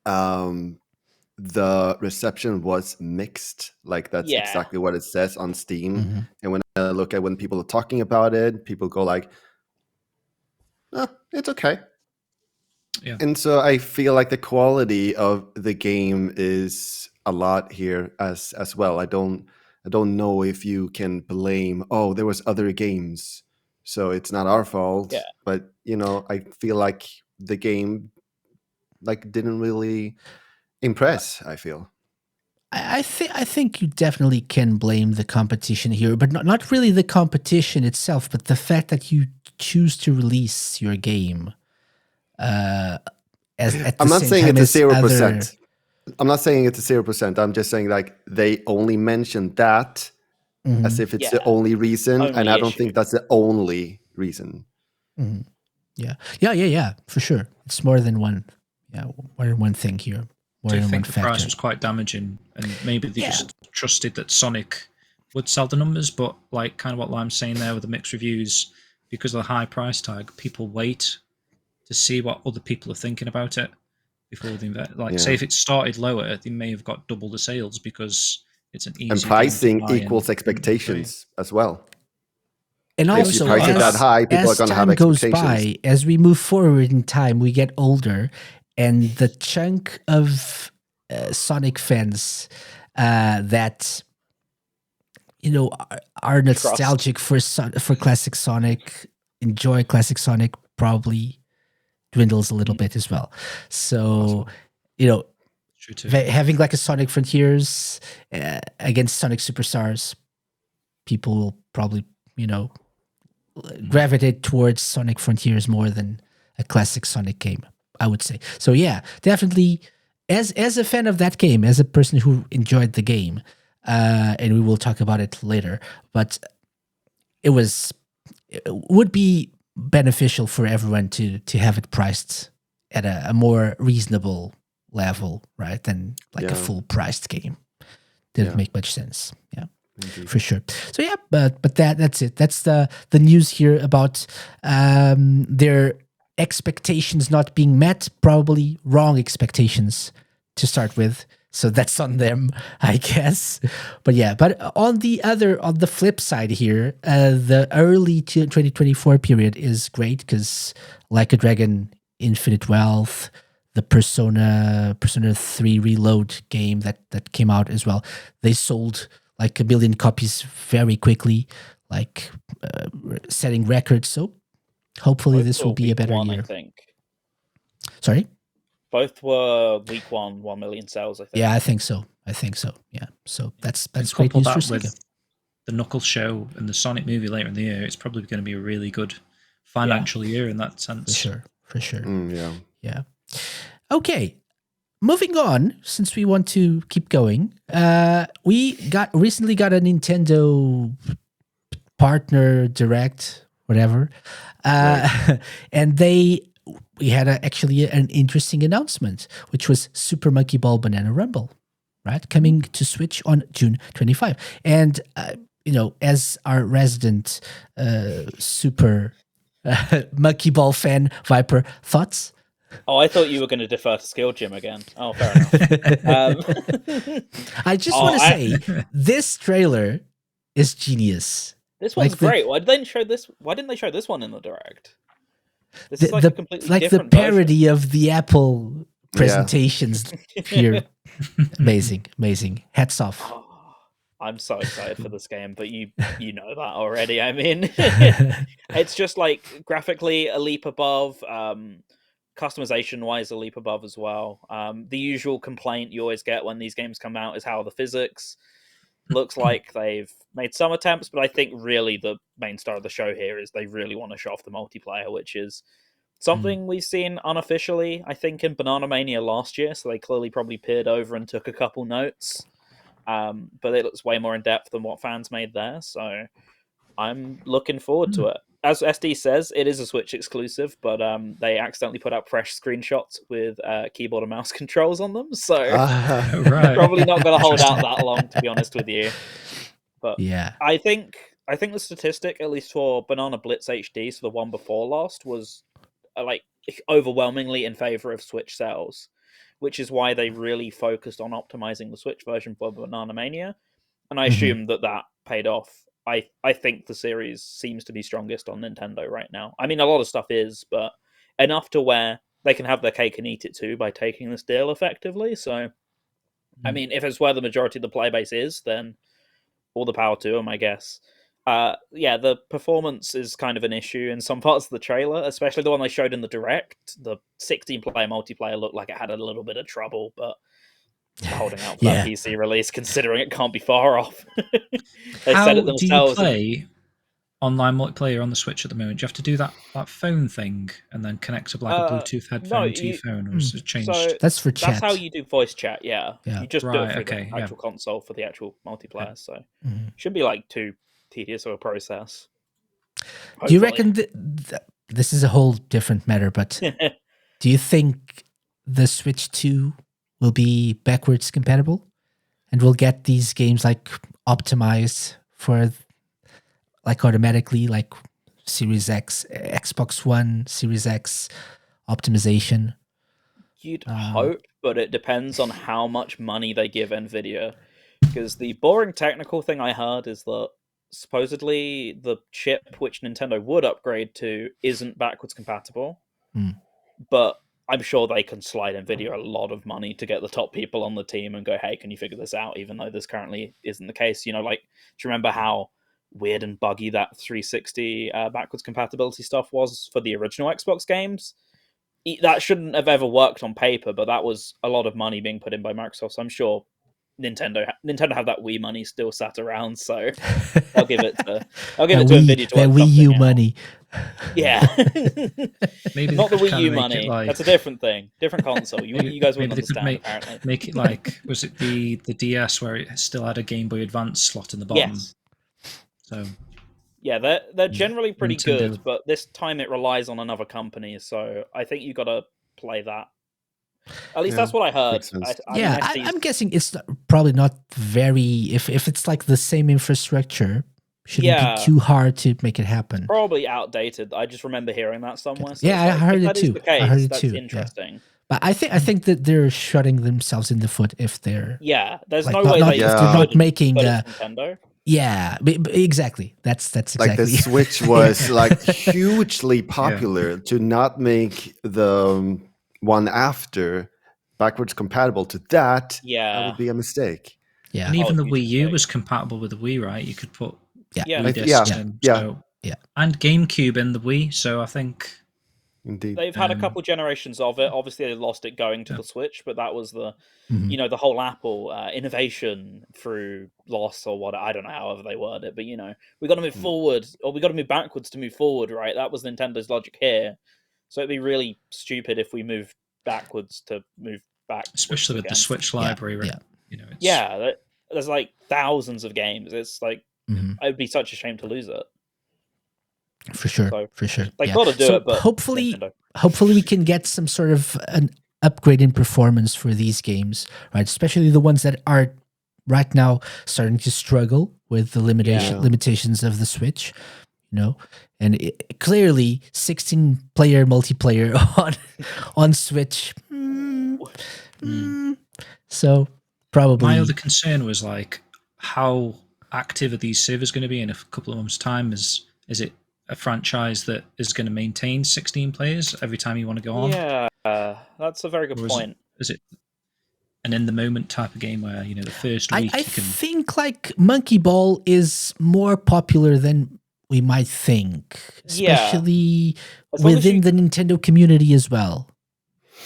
S3: the reception was mixed. Like that's exactly what it says on Steam. And when I look at when people are talking about it, people go like, "Oh, it's okay." Yeah. And so I feel like the quality of the game is a lot here as well. I don't know if you can blame, there was other games, so it's not our fault. Yeah. But I feel like the game didn't really impress. I feel.
S1: I think you definitely can blame the competition here, but not really the competition itself, but the fact that you choose to release your game. I'm
S3: not saying it's a 0%. I'm not saying it's a 0%. I'm just saying like they only mentioned that as if it's the only reason, and I don't think that's the only reason.
S1: Yeah, for sure. It's more than one. Yeah, more than one thing here.
S2: Do you think the price was quite damaging, and maybe they just trusted that Sonic would sell the numbers, but like kind of what Lime's saying there with the mixed reviews, because of the high price tag, people wait to see what other people are thinking about it before they invest. Like, say if it started lower, they may have got double the sales because it's an easy
S3: and pricing
S2: game to buy
S3: equals
S2: and
S3: expectations as well.
S1: And
S3: If you
S1: also,
S3: price it that high, people are
S1: as
S3: going to have
S1: time goes
S3: expectations.
S1: by, as we move forward in time, we get older, and the chunk of Sonic fans that are nostalgic for classic Sonic, enjoy classic Sonic, probably dwindles a little bit as well. So,
S2: True too.
S1: having like a Sonic Frontiers against Sonic Superstars, people will probably, gravitate towards Sonic Frontiers more than a classic Sonic game, I would say. So yeah, definitely, as a fan of that game, as a person who enjoyed the game, and we will talk about it later, but it would be beneficial for everyone to have it priced at a more reasonable level, right, than like a full priced game. Didn't make much sense. Yeah. Indeed. For sure. So yeah, but that's it. That's the news here about their expectations not being met, probably wrong expectations to start with. So that's on them, I guess. But yeah, but on the flip side here, the early 2024 period is great because Like a Dragon Infinite Wealth, the Persona 3 Reload game that came out as well, they sold like 1 million copies very quickly, like setting records. So hopefully
S4: Both
S1: this will be a better
S4: one,
S1: year.
S4: I think.
S1: Sorry?
S4: Both were week 1 million sales, I think.
S1: Yeah, I think so. Yeah. So that's great
S2: Couple
S1: news for
S2: that
S1: SEGA.
S2: with the Knuckles show and the Sonic movie later in the year, it's probably going to be a really good financial year in that sense.
S1: For sure. Yeah. Okay. Moving on, since we want to keep going, we recently got a Nintendo partner direct, whatever, and we had actually an interesting announcement, which was Super Monkey Ball Banana Rumble, right, coming to Switch on June 25. And as our resident Super Monkey Ball fan, Viper, thoughts?
S4: Oh, I thought you were going to defer to SkillJim again. Oh, fair enough.
S1: I just want to say, this trailer is genius.
S4: This one's great. Why didn't they show this one in the direct? This is like a completely
S1: like
S4: different
S1: the parody
S4: version
S1: of the Apple presentations here. Amazing. Hats off.
S4: Oh, I'm so excited for this game, but you know that already. I mean, it's just like graphically a leap above. Customization wise, a leap above as well. The usual complaint you always get when these games come out is how the physics looks like. They've made some attempts, but I think really the main star of the show here is they really want to show off the multiplayer, which is something we've seen unofficially, I think, in Banana Mania last year. So they clearly probably peered over and took a couple notes. But it looks way more in depth than what fans made there. So I'm looking forward to it. As SD says, it is a Switch exclusive, but they accidentally put out fresh screenshots with keyboard and mouse controls on them. So probably not going to hold out that long, to be honest with you. But yeah, I think the statistic, at least for Banana Blitz HD, so the one before last, was like overwhelmingly in favor of Switch sales, which is why they really focused on optimizing the Switch version for Banana Mania. And I assume that paid off. I think the series seems to be strongest on Nintendo right now. I mean, a lot of stuff is, but enough to where they can have their cake and eat it too by taking this deal effectively. So, I mean, if it's where the majority of the player base is, then all the power to them, I guess. Yeah, the performance is kind of an issue in some parts of the trailer, especially the one they showed in the direct. The 16-player multiplayer looked like it had a little bit of trouble, but holding out for that PC release, considering it can't be far off. They said it themselves.
S2: How do you play online multiplayer on the Switch at the moment? Do you have to do that phone thing and then connect to like a Bluetooth headphone to your phone, or is it changed?
S4: So
S1: that's for chat.
S4: That's how you do voice chat. Yeah. You just do it through the actual console for the actual multiplayer. So should be like too tedious of a process. Hopefully.
S1: Do you reckon this is a whole different matter? But do you think the Switch 2 will be backwards compatible, and we'll get these games like optimized for like automatically, like Series X, Xbox One, Series X, optimization.
S4: You'd hope, but it depends on how much money they give Nvidia. Because the boring technical thing I heard is that supposedly the chip which Nintendo would upgrade to isn't backwards compatible. But I'm sure they can slide Nvidia a lot of money to get the top people on the team and go, hey, can you figure this out? Even though this currently isn't the case. You know, like, do you remember how weird and buggy that 360 backwards compatibility stuff was for the original Xbox games? That shouldn't have ever worked on paper, but that was a lot of money being put in by Microsoft. So I'm sure Nintendo have that Wii money still sat around, so I'll give it to Nvidia to work
S1: Wii U
S4: out.
S1: money.
S4: Yeah,
S2: maybe
S4: not the Wii U money.
S2: Like,
S4: that's a different thing, different console. You guys wouldn't understand. Apparently,
S2: make it like, was it the DS where it still had a Game Boy Advance slot in the bottom?
S4: Yes.
S2: So
S4: yeah, they're generally pretty
S2: Nintendo.
S4: good, but this time it relies on another company, so I think you got to play that. At least that's what I heard.
S1: I'm guessing it's probably not very. If it's like the same infrastructure, shouldn't be too hard to make it happen.
S4: Probably outdated. I just remember hearing that somewhere. So
S1: I heard it too.
S4: I
S1: heard it
S4: that's
S1: too.
S4: Interesting.
S1: Yeah. But I think that they're shooting themselves in the foot if they're.
S4: Yeah, there's
S1: like,
S4: no way
S1: if they're not making
S4: Nintendo.
S1: Yeah, exactly. That's exactly.
S3: Like the Switch was like hugely popular to not make the one after backwards compatible to that. That would be a mistake.
S1: Yeah,
S2: and even the Wii U was compatible with the Wii, right? You could put
S1: Wii
S2: discs in. And GameCube in the Wii. So I think.
S3: Indeed,
S4: they've had a couple generations of it. Obviously, they lost it going to the Switch, but that was the, the whole Apple innovation through loss or what, I don't know, however they word it. But we got to move forward, or we got to move backwards to move forward, right? That was Nintendo's logic here. So it'd be really stupid if we move backwards to move back,
S2: especially with the Switch library, right?
S4: There's like thousands of games. It's like it would be such a shame to lose it.
S1: For sure.
S4: They got to do it, but
S1: hopefully we can get some sort of an upgrade in performance for these games, right? Especially the ones that are right now starting to struggle with the limitations of the Switch, and clearly 16-player multiplayer on Switch. So probably.
S2: My other concern was like, how active are these servers going to be in a couple of months' time? Is it a franchise that is going to maintain 16 players every time you want to go on?
S4: Yeah, that's a very good point.
S2: Is it an in-the-moment type of game where, the first week
S1: I think like Monkey Ball is more popular than we might think, especially within the Nintendo community as well,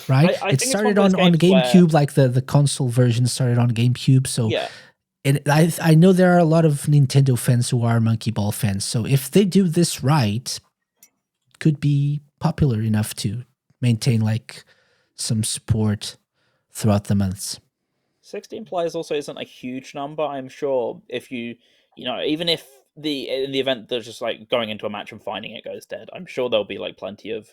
S1: right?
S4: I
S1: it started on GameCube, like the console version started on GameCube, so...
S4: Yeah.
S1: And I know there are a lot of Nintendo fans who are Monkey Ball fans. So if they do this right, could be popular enough to maintain like some support throughout the months.
S4: 16 players also isn't a huge number. I'm sure if even if in the event there's just like going into a match and finding it goes dead, I'm sure there'll be like plenty of.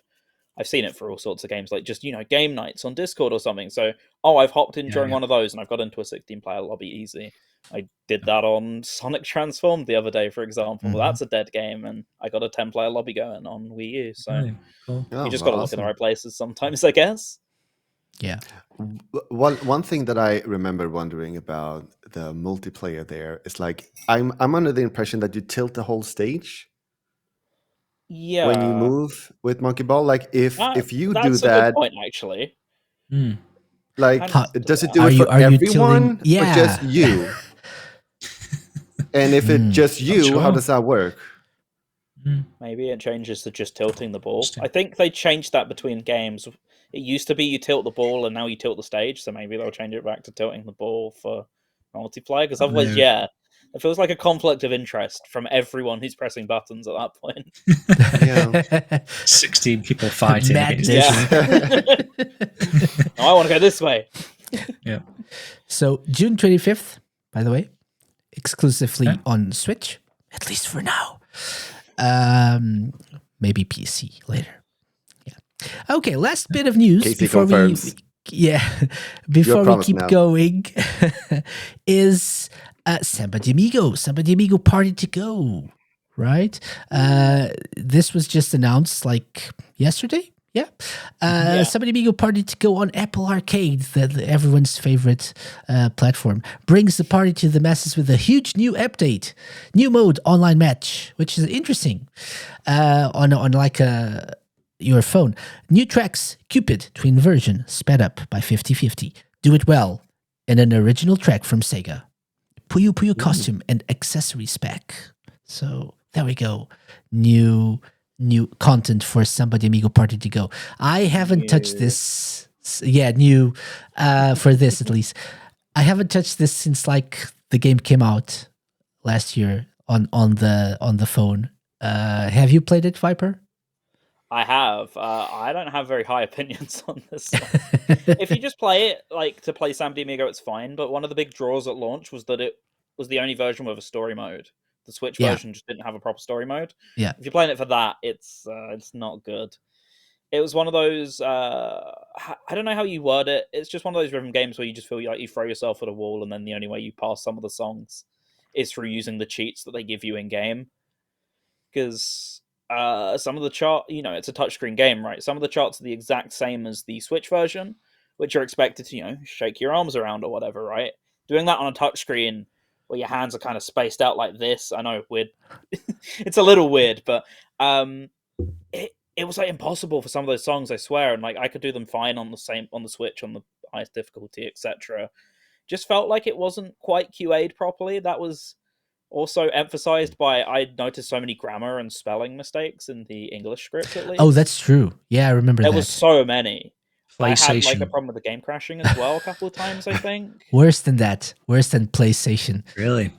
S4: I've seen it for all sorts of games, like just game nights on Discord or something. So I've hopped in during one of those and I've got into a 16-player lobby easy. I did that on Sonic Transformed the other day, for example. Well, that's a dead game, and I got a 10-player lobby going on Wii U. So
S2: cool.
S4: you just got to look in the right places sometimes, I guess.
S1: Yeah.
S3: One thing that I remember wondering about the multiplayer there is like I'm under the impression that you tilt the whole stage.
S4: Yeah.
S3: When you move with Monkey Ball, like if you do that,
S4: that's a good point, actually.
S3: Like, does it do it for everyone or just you? And if it's just you, how does that work?
S4: Maybe it changes to just tilting the ball. I think they changed that between games. It used to be you tilt the ball and now you tilt the stage, so maybe they'll change it back to tilting the ball for multiplayer, because otherwise, it feels like a conflict of interest from everyone who's pressing buttons at that point.
S2: 16 people fighting.
S4: I want to go this way.
S1: So June 25th, by the way, exclusively on Switch, at least for now. Maybe PC later. Okay, last bit of news before we keep going is Samba de Amigo Party to Go, right? This was just announced like yesterday Yeah. Somebody Amigo Party to Go on Apple Arcade, everyone's favorite platform, brings the party to the masses with a huge new update, new mode, online match, which is interesting. On like your phone. New tracks, Cupid, twin version, sped up by 50/50. Do It Well, and an original track from Sega. Puyo Puyo costume and accessory spec. So there we go. New content for Somebody Amigo Party to Go. I haven't touched this. Yeah, new for this at least. I haven't touched this since like the game came out last year on the phone. Have you played it, Viper?
S4: I have. I don't have very high opinions on this. If you just play it like to play Somebody Amigo, it's fine. But one of the big draws at launch was that it was the only version with a story mode. The Switch version just didn't have a proper story mode.
S1: Yeah.
S4: If you're playing it for that, it's not good. It was one of those. I don't know how you word it. It's just one of those rhythm games where you just feel like you throw yourself at a wall, and then the only way you pass some of the songs is through using the cheats that they give you in game. Because some of the chart, it's a touchscreen game, right? Some of the charts are the exact same as the Switch version, which are expected to, shake your arms around or whatever, right? Doing that on a touchscreen where your hands are kind of spaced out like this, I know, weird. It's a little weird, but it was like impossible for some of those songs, I swear, and like I could do them fine on the Switch on the highest difficulty, etc. Just felt like it wasn't quite QA'd properly. That was also emphasized by, I noticed so many grammar and spelling mistakes in the English script, at least.
S1: Oh, that's true. Yeah, I remember that.
S4: There was so many. I had like
S2: PlayStation.
S4: a problem with the game crashing as well a couple of times, I think.
S1: Worse than that. Worse than PlayStation.
S2: Really?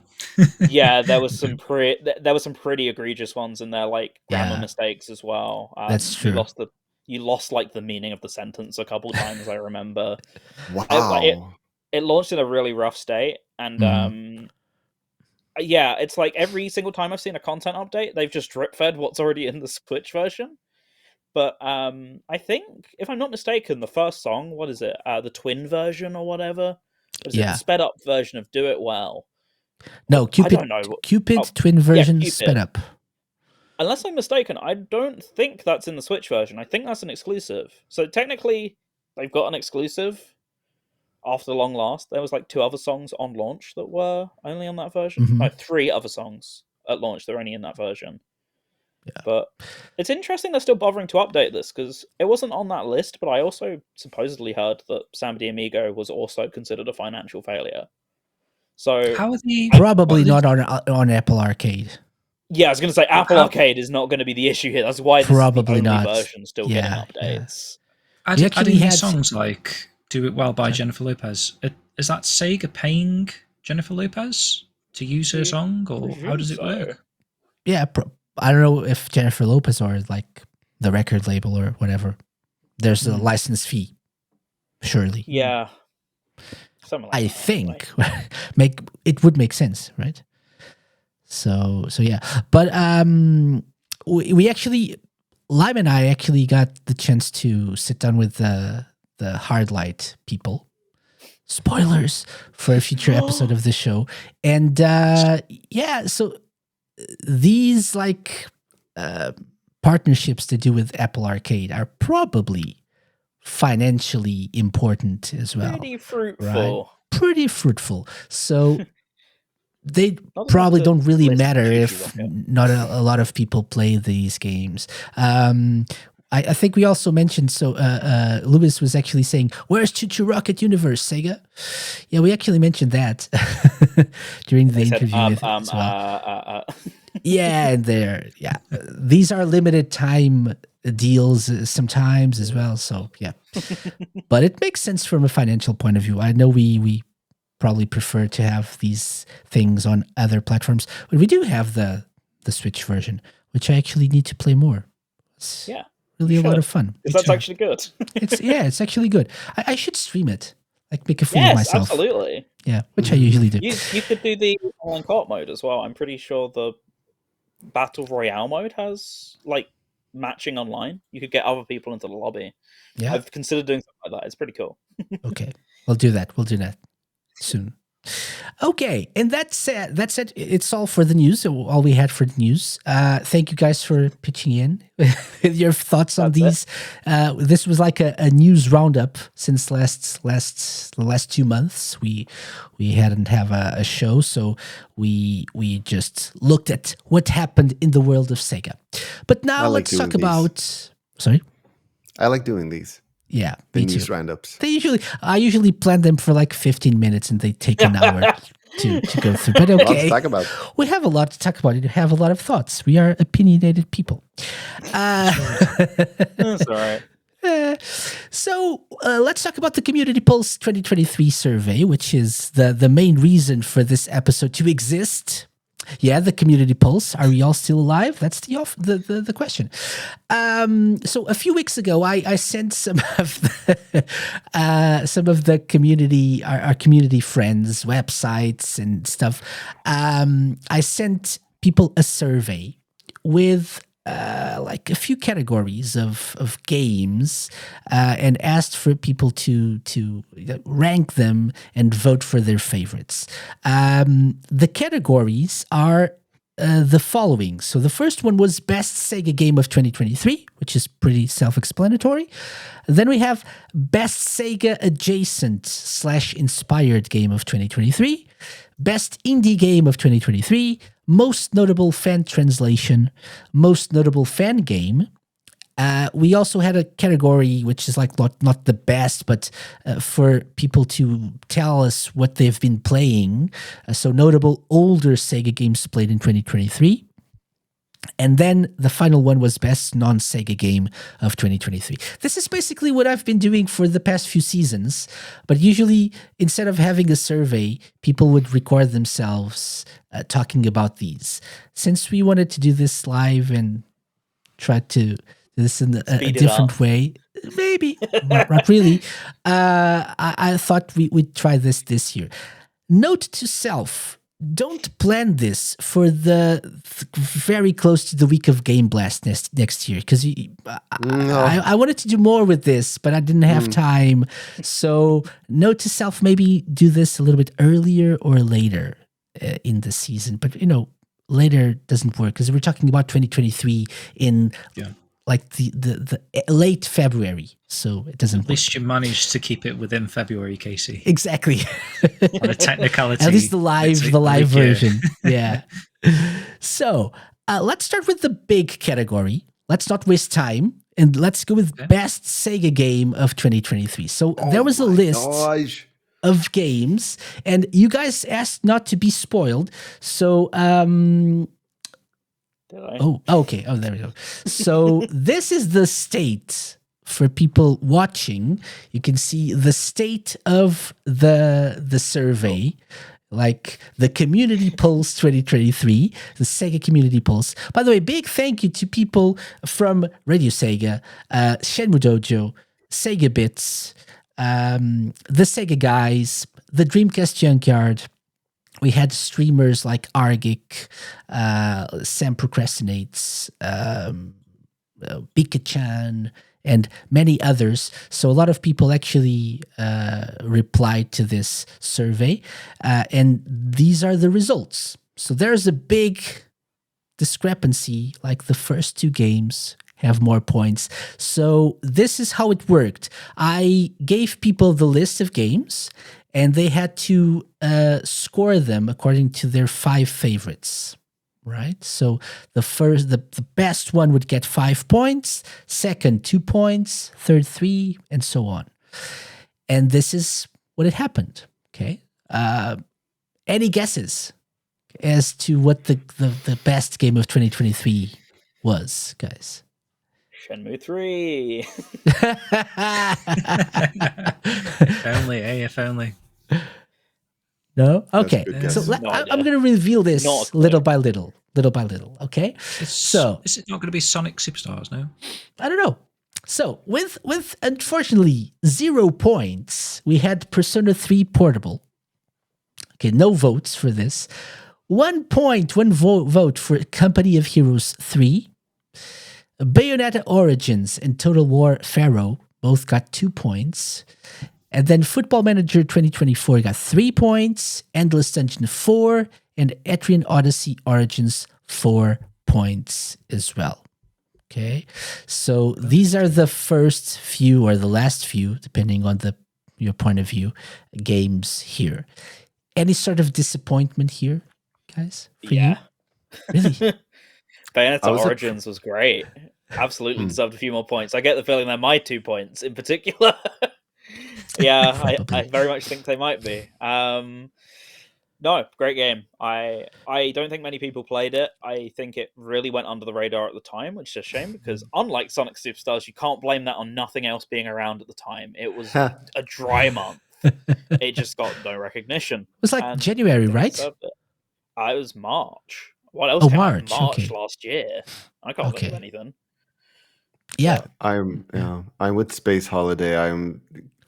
S4: Yeah, there was some pretty egregious ones in there, like grammar mistakes as well.
S1: That's true.
S4: You lost like the meaning of the sentence a couple of times, I remember.
S3: Wow.
S4: It launched in a really rough state, and yeah, it's like every single time I've seen a content update, they've just drip fed what's already in the Switch version. But I think, if I'm not mistaken, the first song, what is it? The twin version or whatever? Is it the sped up version of Do It Well?
S1: No, Cupid.
S4: I don't know.
S1: Cupid twin version
S4: Cupid.
S1: sped up.
S4: Unless I'm mistaken, I don't think that's in the Switch version. I think that's an exclusive. So technically, they've got an exclusive. After long last, there was like 2 other songs on launch that were only on that version.
S1: Mm-hmm.
S4: No, 3 other songs at launch that are only in that version. Yeah. But it's interesting they're still bothering to update this, because it wasn't on that list, but I also supposedly heard that Somebody Amigo was also considered a financial failure. So
S2: how are they
S1: probably not on Apple Arcade?
S4: Yeah, I was going to say Apple Arcade is not going to be the issue here. That's why this
S1: probably
S4: is the only
S1: not
S4: version still getting updates.
S2: Yeah. Adding these songs like Do It Well by Jennifer Lopez, is that Sega paying Jennifer Lopez to use her song, or how does it work?
S1: Yeah, I don't know if Jennifer Lopez or like the record label or whatever. There's a license fee, surely.
S4: Yeah. Something like
S1: I
S4: that,
S1: think it would make sense, right? So yeah, but we actually, Lime and I actually got the chance to sit down with the Hardlight people. Spoilers for a future episode of the show, and so these like partnerships to do with Apple Arcade are probably financially important as well.
S4: Pretty fruitful.
S1: Right? Pretty fruitful. So they probably don't really matter if not a lot of people play these games. I think we also mentioned, so Lewis was actually saying, where's Choo-Choo Rocket Universe, Sega? Yeah, we actually mentioned that during the interview as well. Yeah, and these are limited time deals sometimes as well, so yeah. But it makes sense from a financial point of view. I know we probably prefer to have these things on other platforms, but we do have the Switch version, which I actually need to play more. It's really a lot of fun.
S4: That's actually good.
S1: It's actually good. I should stream it, like make a fool of myself.
S4: Absolutely.
S1: Yeah, which I usually do.
S4: You could do the online co-op mode as well. I'm pretty sure the Battle Royale mode has like matching online. You could get other people into the lobby. Yeah, I've considered doing something like that. It's pretty cool.
S1: Okay, we'll do that. We'll do that soon. Okay, and that's it. It's all for the news. All we had for the news. Thank you guys for pitching in with your thoughts on these. This was like a news roundup since the last 2 months. We hadn't have a show, so we just looked at what happened in the world of Sega. But now let's talk about. Sorry,
S3: I like doing these.
S1: Yeah,
S3: the
S1: me
S3: news
S1: too.
S3: roundups.
S1: I usually plan them for like 15 minutes, and they take an hour to go through. But okay,
S3: Lots to talk about.
S1: We have a lot to talk about. We have a lot of thoughts. We are opinionated people.
S4: That's all right.
S1: So let's talk about the Community Pulse 2023 survey, which is the main reason for this episode to exist. Yeah, the Community Pulse. Are we all still alive? That's the question. So a few weeks ago, I sent some of the community, our community friends, websites and stuff. I sent people a survey with like a few categories of games, and asked for people to rank them and vote for their favorites. The categories are the following. So the first one was Best Sega Game of 2023, which is pretty self-explanatory. Then we have Best Sega Adjacent / Inspired Game of 2023, Best Indie Game of 2023, Most Notable Fan Translation, Most Notable Fan Game. We also had a category which is like not the best, but for people to tell us what they've been playing. So notable older Sega games played in 2023. And then the final one was Best Non-Sega Game of 2023. This is basically what I've been doing for the past few seasons, but usually instead of having a survey, people would record themselves talking about these. Since we wanted to do this live and try to do this in a different way, maybe, not really, I thought we'd try this year. Note to self: don't plan this for the very close to the week of Game Blast next year, because I wanted to do more with this, but I didn't have time. So note to self: maybe do this a little bit earlier or later in the season. But later doesn't work because we're talking about 2023 in like the late February, so it doesn't.
S2: At least you managed to keep it within February, Casey.
S1: Exactly.
S2: On a technicality.
S1: At least the live version. Yeah. So let's start with the big category. Let's not waste time, and let's go with Best Sega Game of 2023. So there was a list of games, and you guys asked not to be spoiled. So okay. Oh, there we go. So this is the state for people watching. You can see the state of the survey, like the Community Pulse 2023, the Sega Community Pulse. By the way, big thank you to people from Radio Sega, Shenmue Dojo, Sega Bits, the Sega Guys, the Dreamcast Junkyard. We had streamers like Argic, Sam Procrastinates, Pika-chan, and many others. So a lot of people actually replied to this survey, and these are the results. So there's a big discrepancy, like the first two games have more points. So this is how it worked. I gave people the list of games, and they had to score them according to their 5 favorites, right? So the best one would get 5 points, second 2 points, third 3, and so on. And this is what had happened. Okay. Any guesses as to what the best game of 2023 was, guys?
S4: Shenmue 3.
S2: If only, if only.
S1: No? Okay. So I'm going to reveal this little by little. Okay? So
S2: is it not going to be Sonic Superstars now?
S1: I don't know. So with unfortunately 0 points, we had Persona 3 Portable. Okay, no votes for this. 1 point, one vote for Company of Heroes 3. Bayonetta Origins and Total War Pharaoh both got 2 points. And then Football Manager 2024 got 3 points, Endless Dungeon 4, and Etrian Odyssey Origins 4 points as well. Okay, so these are the first few or the last few, depending on your point of view, games here. Any sort of disappointment here, guys? For you? Really?
S4: Bayonetta Origins was great. Absolutely deserved a few more points. I get the feeling they're my 2 points in particular. Yeah, I very much think they might be. No, great game. I don't think many people played it. I think it really went under the radar at the time, which is a shame because unlike Sonic Superstars, you can't blame that on nothing else being around at the time. It was a dry month. It just got no recognition. It
S1: was like January, right?
S4: It was March. What else came out in March last year? I can't think of anything.
S1: Yeah.
S3: I'm with Space Holiday. I'm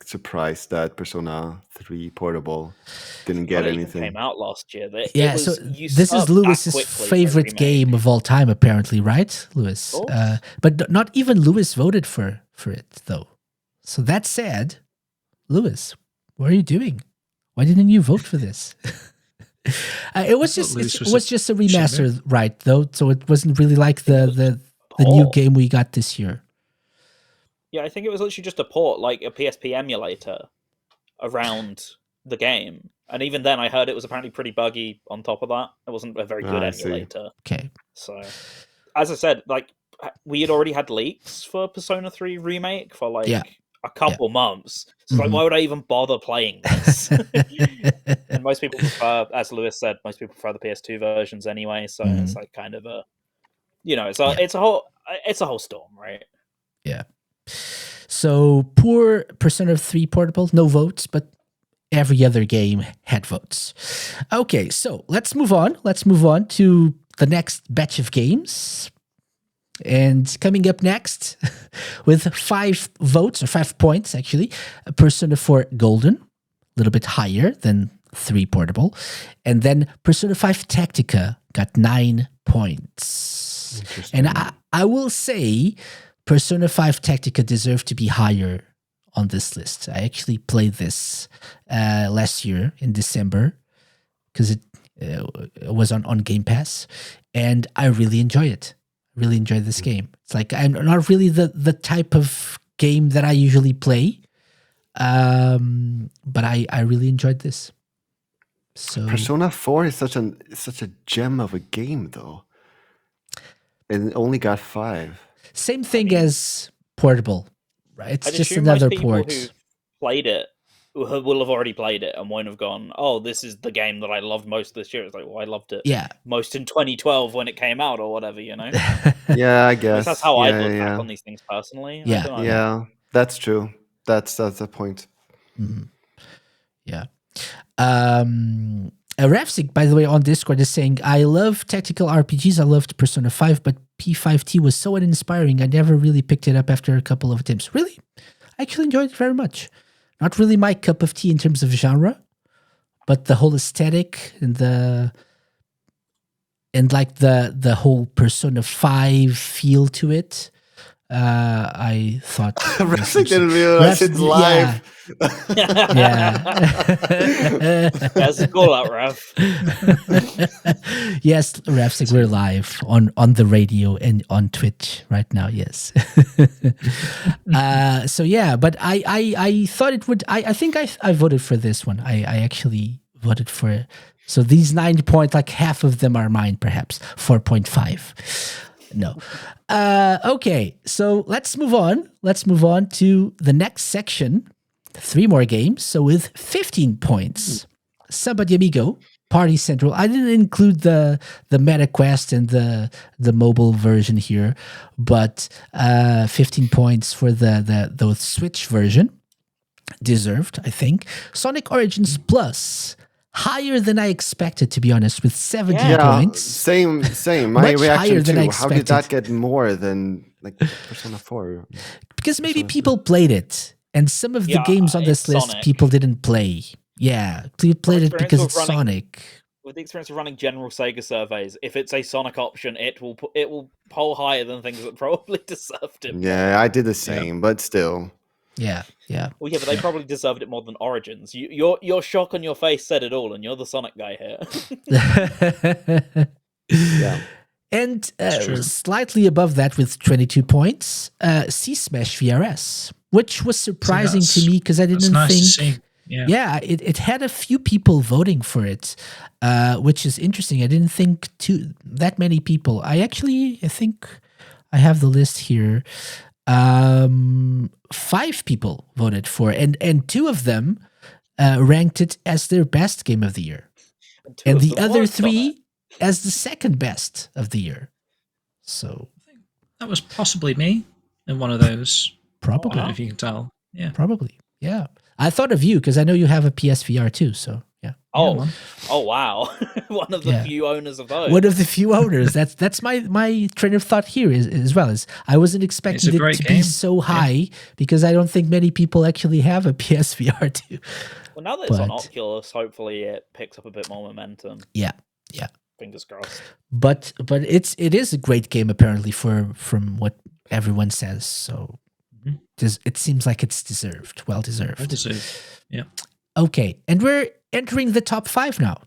S3: surprised that Persona 3 Portable didn't get anything.
S4: Came out last year.
S1: So this is Lewis's favorite game of all time, apparently, right, Lewis? But not even Lewis voted for it, though. So that's sad. Lewis, what are you doing? Why didn't you vote for this? It was just a remaster, right? Though, so it wasn't really like the new game we got this year.
S4: Yeah, I think it was literally just a port, like a PSP emulator, around the game. And even then, I heard it was apparently pretty buggy on top of that. It wasn't a very good emulator.
S1: Okay.
S4: So, as I said, like, we had already had leaks for Persona 3 Remake for, like, a couple months. So, like, why would I even bother playing this? And most people prefer, as Lewis said, most people prefer the PS2 versions anyway. So, it's like kind of a, it's a whole storm, right?
S1: Yeah. So poor Persona 3 Portable, no votes, but every other game had votes. Okay, so let's move on. Let's move on to the next batch of games. And coming up next, with 5 votes, or 5 points actually, Persona 4 Golden, a little bit higher than 3 Portable. And then Persona 5 Tactica got 9 points. And I will say Persona 5 Tactica deserved to be higher on this list. I actually played this last year in December because it was on Game Pass, and I really enjoy it. Really enjoy this game. It's like I'm not really the type of game that I usually play, but I really enjoyed this. So
S3: Persona 4 is such a gem of a game, though, and it only got 5.
S1: Same thing as Portable, right? It's just another port.
S4: Who played it will have already played it and won't have gone, oh, this is the game that I loved most this year. It's like, well, I loved it most in 2012 when it came out or whatever,
S3: Yeah, I guess.
S4: That's how I look back on these things personally.
S3: Yeah, that's true. That's the point.
S1: Mm-hmm. Yeah. Ravsik, by the way, on Discord is saying, I love tactical RPGs. I loved Persona 5, but P5T was so uninspiring. I never really picked it up after a couple of attempts. Really? I actually enjoyed it very much. Not really my cup of tea in terms of genre, but the whole aesthetic and the whole Persona 5 feel to it. I thought
S3: Ravsik didn't realize it's live.
S1: Yeah.
S4: That's a call out, Rav.
S1: Yes, Ravsik, we're live on the radio and on Twitch right now. Yes. So yeah, but I thought it would. I think I voted for this one. I actually voted for it. So these 9 points, like half of them are mine, perhaps 4.5. No. Okay, so let's move on. Let's move on to the next section. 3 more games. So with 15 points, Samba de Amigo, Party Central. I didn't include the Meta Quest and the mobile version here, but 15 points for the Switch version. Deserved, I think. Sonic Origins Plus. Higher than I expected, to be honest, with 17 points.
S3: Same. My reaction too. How did that get more than like Persona 4?
S1: Because maybe people played it, and some of the games on this list
S4: Sonic.
S1: people didn't play. Yeah, people played it because it's Sonic.
S4: With the experience of running general Sega surveys, if it's a Sonic option, it will poll higher than things that probably deserved it.
S3: Yeah, I did the same, but still.
S1: Yeah.
S4: Well, yeah, but they probably deserved it more than Origins. Your shock on your face said it all, and you're the Sonic guy here.
S3: Yeah.
S1: And
S2: true.
S1: slightly above that with 22 points, C Smash VRS, which was surprising to me because I didn't
S2: nice
S1: think.
S2: To see. Yeah,
S1: it had a few people voting for it, which is interesting. I didn't think that many people. I think I have the list here. 5 people voted for it, and 2 of them ranked it as their best game of the year, and the other 3 as the second best of the year. So
S2: that was possibly me in one of those.
S1: Probably,
S2: I don't know if you can tell. Yeah,
S1: probably. Yeah, I thought of you because I know you have a PSVR too. So yeah.
S4: Oh wow! One of the few owners of those.
S1: One of the few owners. That's my train of thought here as well. Is I wasn't expecting it to be so high because I don't think many people actually have a PSVR too.
S4: Well, now that it's on Oculus, hopefully it picks up a bit more momentum.
S1: Yeah.
S4: Fingers crossed.
S1: But it is a great game apparently from what everyone says. So it seems like it's deserved, well deserved.
S2: Well deserved. Yeah.
S1: Okay, and we're entering the top 5 now,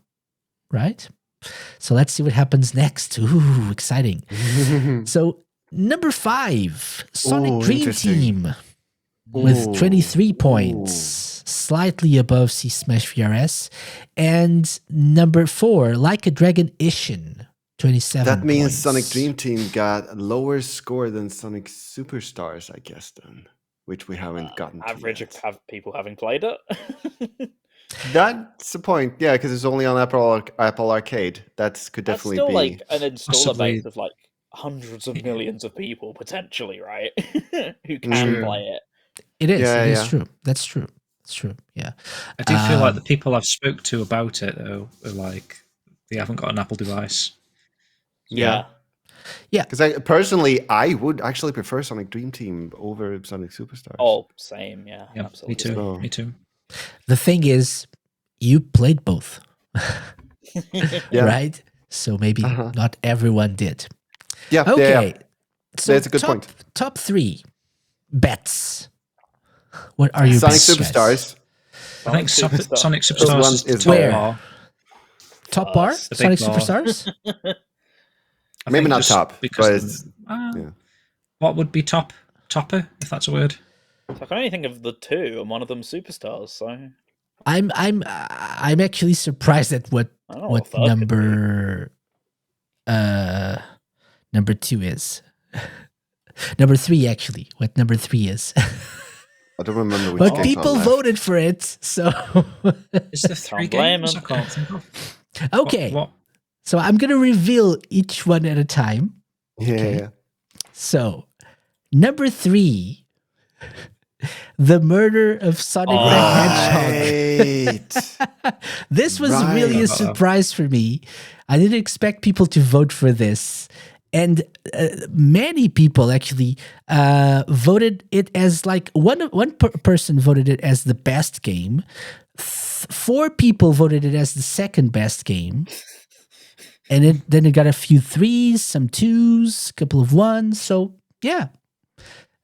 S1: right? So let's see what happens next. Ooh, exciting! So number 5, Sonic Dream Team, with 23 points, slightly above C Smash VRS, and number 4, Like a Dragon Ishin, 27.
S3: That means
S1: points.
S3: Sonic Dream Team got a lower score than Sonic Superstars, I guess, then, which we haven't gotten.
S4: Average of people having played it.
S3: That's the point, yeah, because it's only on Apple Arcade. That could definitely
S4: still
S3: be
S4: like an installer base of like hundreds of millions of people potentially, right? Who can play it.
S1: It is. It is true. That's true. It's true. Yeah.
S2: I do feel like the people I've spoke to about it though are like they haven't got an Apple device.
S3: Yeah. Because I would actually prefer Sonic Dream Team over Sonic Superstars.
S4: Oh, same. Yeah, absolutely.
S2: Me too.
S1: The thing is, you played both, right? So maybe not everyone did.
S3: Yeah.
S1: Okay.
S3: Yeah.
S1: So
S3: that's a good point.
S1: Top 3 bets. What are your
S3: Sonic
S1: bets,
S3: Superstars?
S2: I think Sonic Superstars is
S1: where?
S2: top bar.
S1: Top bar? Sonic Superstars?
S3: Maybe not top, because
S2: what would be topper, if that's a word?
S4: So I can only think of the 2, and one of them Superstars. So
S1: I'm actually surprised at what number number 2 is. Number 3 actually. What number 3 is?
S3: I don't remember which.
S1: But people voted for it, so
S2: is there 3 games? I can't think of.
S1: Okay.
S2: What?
S1: So I'm gonna reveal each one at a time.
S3: Yeah.
S1: Okay? So number 3. The Murder of Sonic the Hedgehog. This was really a surprise for me. I didn't expect people to vote for this. And many people actually voted it as like one person voted it as the best game. 4 people voted it as the second best game. And then it got a few 3s, some 2s, a couple of 1s. So yeah.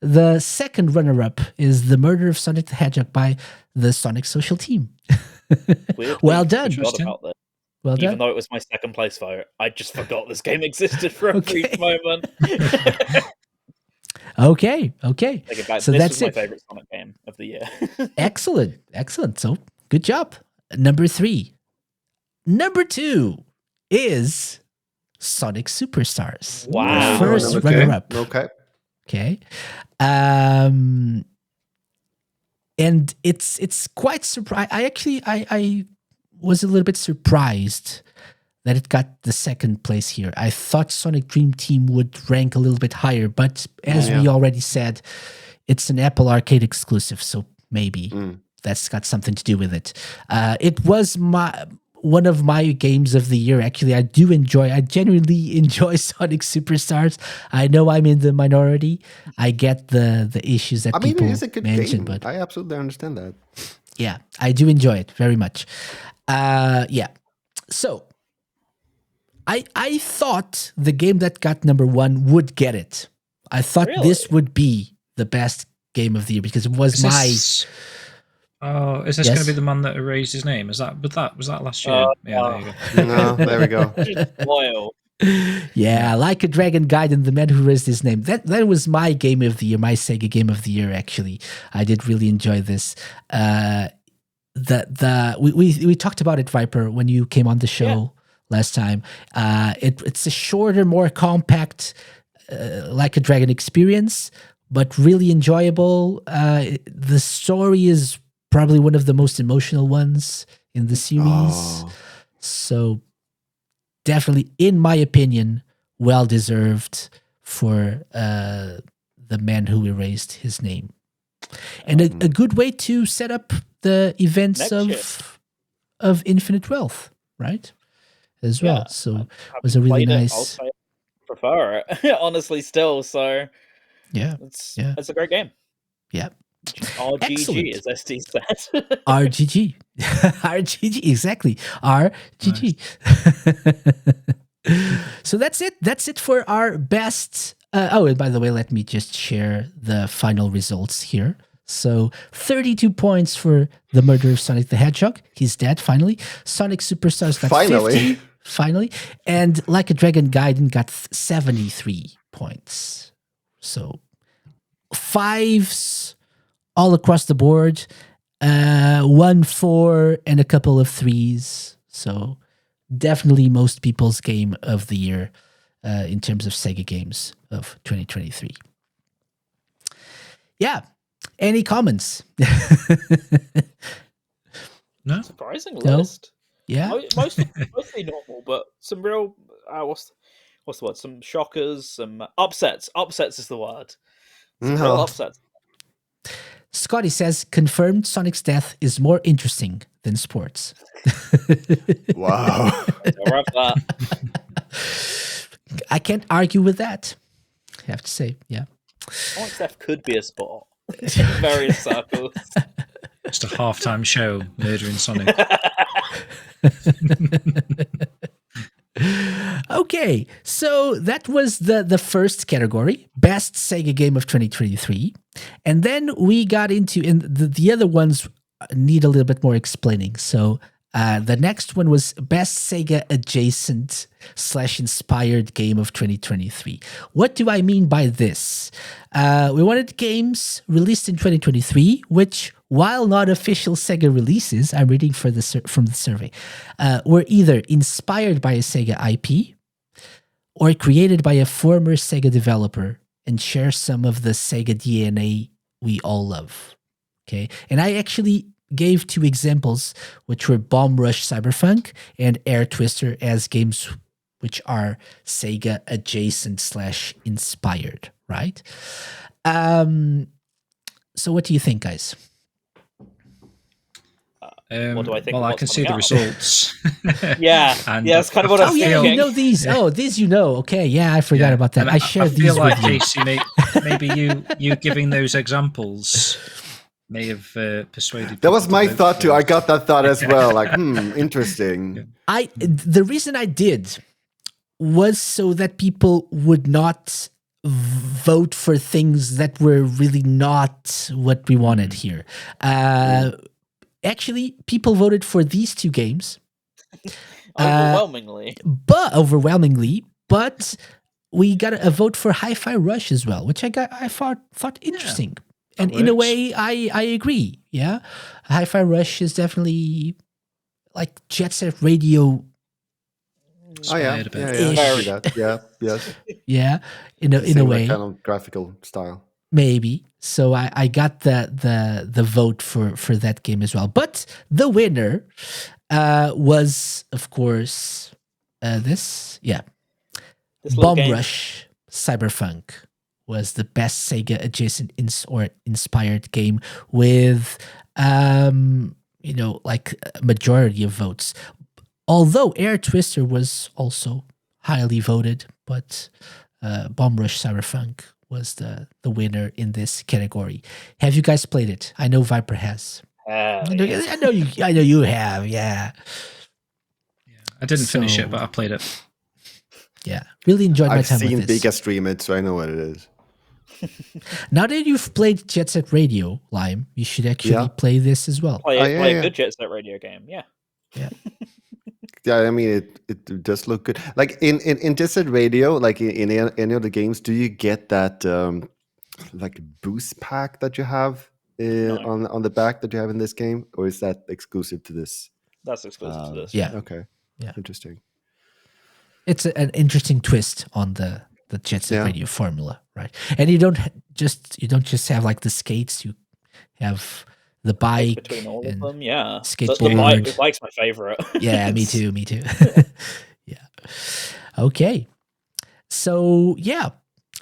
S1: The second runner-up is The Murder of Sonic the Hedgehog by the Sonic Social Team. Well done. Well done.
S4: Even though it was my second place vote, I just forgot this game existed for a brief moment.
S1: Okay.
S4: So this was my favorite Sonic game of the year.
S1: Excellent. So good job. Number 3. Number 2 is Sonic Superstars.
S4: Wow.
S1: First runner-up.
S3: Okay.
S1: And it's quite surprising. I was a little bit surprised that it got the second place here. I thought Sonic Dream Team would rank a little bit higher, but as we already said, it's an Apple Arcade exclusive, so maybe that's got something to do with it. It was one of my games of the year. Actually, I genuinely enjoy Sonic Superstars. I know I'm in the minority. I get the issues that people
S3: it is a good
S1: mention,
S3: game.
S1: but
S3: I absolutely understand that.
S1: Yeah, I do enjoy it very much. So I thought the game that got number 1 would get it. I thought this would be the best game of the year because it was
S2: Oh, is this
S1: Yes?
S2: going to be the man that erased his name? Was that last year? Yeah, there you go.
S3: No, there we go.
S4: Loyal.
S1: Yeah, Like a Dragon Gaiden, the man who raised his name. That was my game of the year, my Sega game of the year. Actually, I did really enjoy this. We talked about it, Viper, when you came on the show last time. It's a shorter, more compact, Like a Dragon experience, but really enjoyable. The story is probably one of the most emotional ones in the series. So definitely, in my opinion, well deserved for the man who erased his name. And a good way to set up the events of Infinite Wealth, right? As well. So it was a really nice.
S4: I prefer it, honestly, still. So it's a great game.
S1: Yeah.
S4: RGG,
S1: Excellent.
S4: as SD said.
S1: RGG. RGG, exactly. RGG. So that's it. That's it for our best. And by the way, let me just share the final results here. So 32 points for The Murder of Sonic the Hedgehog. He's dead, finally. Sonic Superstars got 50. Finally. And Like a Dragon Gaiden got 73 points. So 5s all across the board, 1, 4, and a couple of 3s. So definitely most people's game of the year in terms of Sega games of 2023. Yeah. Any comments?
S2: No.
S4: Surprising list.
S1: Yeah.
S4: Mostly normal, but some real what's the word? Some shockers, some upsets. Upsets is the word. Some real upsets.
S1: Scotty says, confirmed Sonic's death is more interesting than sports.
S3: Wow.
S4: I'll have that.
S1: I can't argue with that. I have to say, yeah.
S4: Sonic's death could be a sport in various circles.
S2: Just a halftime show, murdering Sonic.
S1: Okay, so that was the first category, best Sega game of 2023. And then we got into, and the other ones need a little bit more explaining. So the next one was best Sega adjacent / inspired game of 2023. What do I mean by this? We wanted games released in 2023, which, while not official Sega releases, I'm reading from the survey, were either inspired by a Sega IP or created by a former Sega developer and share some of the Sega DNA we all love. Okay, and I actually gave 2 examples, which were Bomb Rush Cyberpunk and Air Twister, as games which are Sega adjacent / inspired, right? So what do you think, guys?
S4: What do I think?
S2: Well, I can see the results.
S4: Yeah, that's kind of what I was thinking.
S1: Yeah, you know these. These you know. Okay, yeah, I forgot about that. I shared these
S2: feel like
S1: with you.
S2: Casey, maybe you giving those examples may have persuaded.
S3: That was my thought too. I got that thought as well. Like, interesting.
S1: The reason I did was so that people would not vote for things that were really not what we wanted here. Actually, people voted for these 2 games.
S4: Overwhelmingly.
S1: But we got a vote for Hi-Fi Rush as well, which I thought interesting. Yeah, and in a way, I agree. Yeah. Hi-Fi Rush is definitely like Jet Set Radio. Yeah. In a way.
S3: Kind of graphical style.
S1: Maybe. So I got the vote for that game as well. But the winner was, of course, this Bomb Rush Cyberpunk was the best Sega adjacent or inspired game with like a majority of votes. Although Air Twister was also highly voted, but Bomb Rush Cyberpunk was the winner in this category. Have you guys played it? I know Viper has. I know you have. Yeah.
S2: I didn't finish it, but I played it.
S1: Yeah, really enjoyed my time with this.
S3: I've seen Bigga stream it, so I know what it is.
S1: Now that you've played Jet Set Radio, Lime, you should actually play this as well.
S4: Play a good Jet Set Radio game. Yeah.
S3: Yeah, I mean it does look good. Like in Jet Set Radio, like in any of the games, do you get that like boost pack that you have on the back that you have in this game, or is that exclusive to this?
S4: That's exclusive to this.
S1: Yeah.
S3: Okay.
S1: Yeah.
S3: Interesting.
S1: It's an interesting twist on the Jet Set Radio formula, right? And you don't just have like the skates. You have the bike
S4: between all
S1: and
S4: of them. Yeah,
S1: skateboard.
S4: The bike's my favorite.
S1: Yeah, me too. Yeah. Okay. So yeah,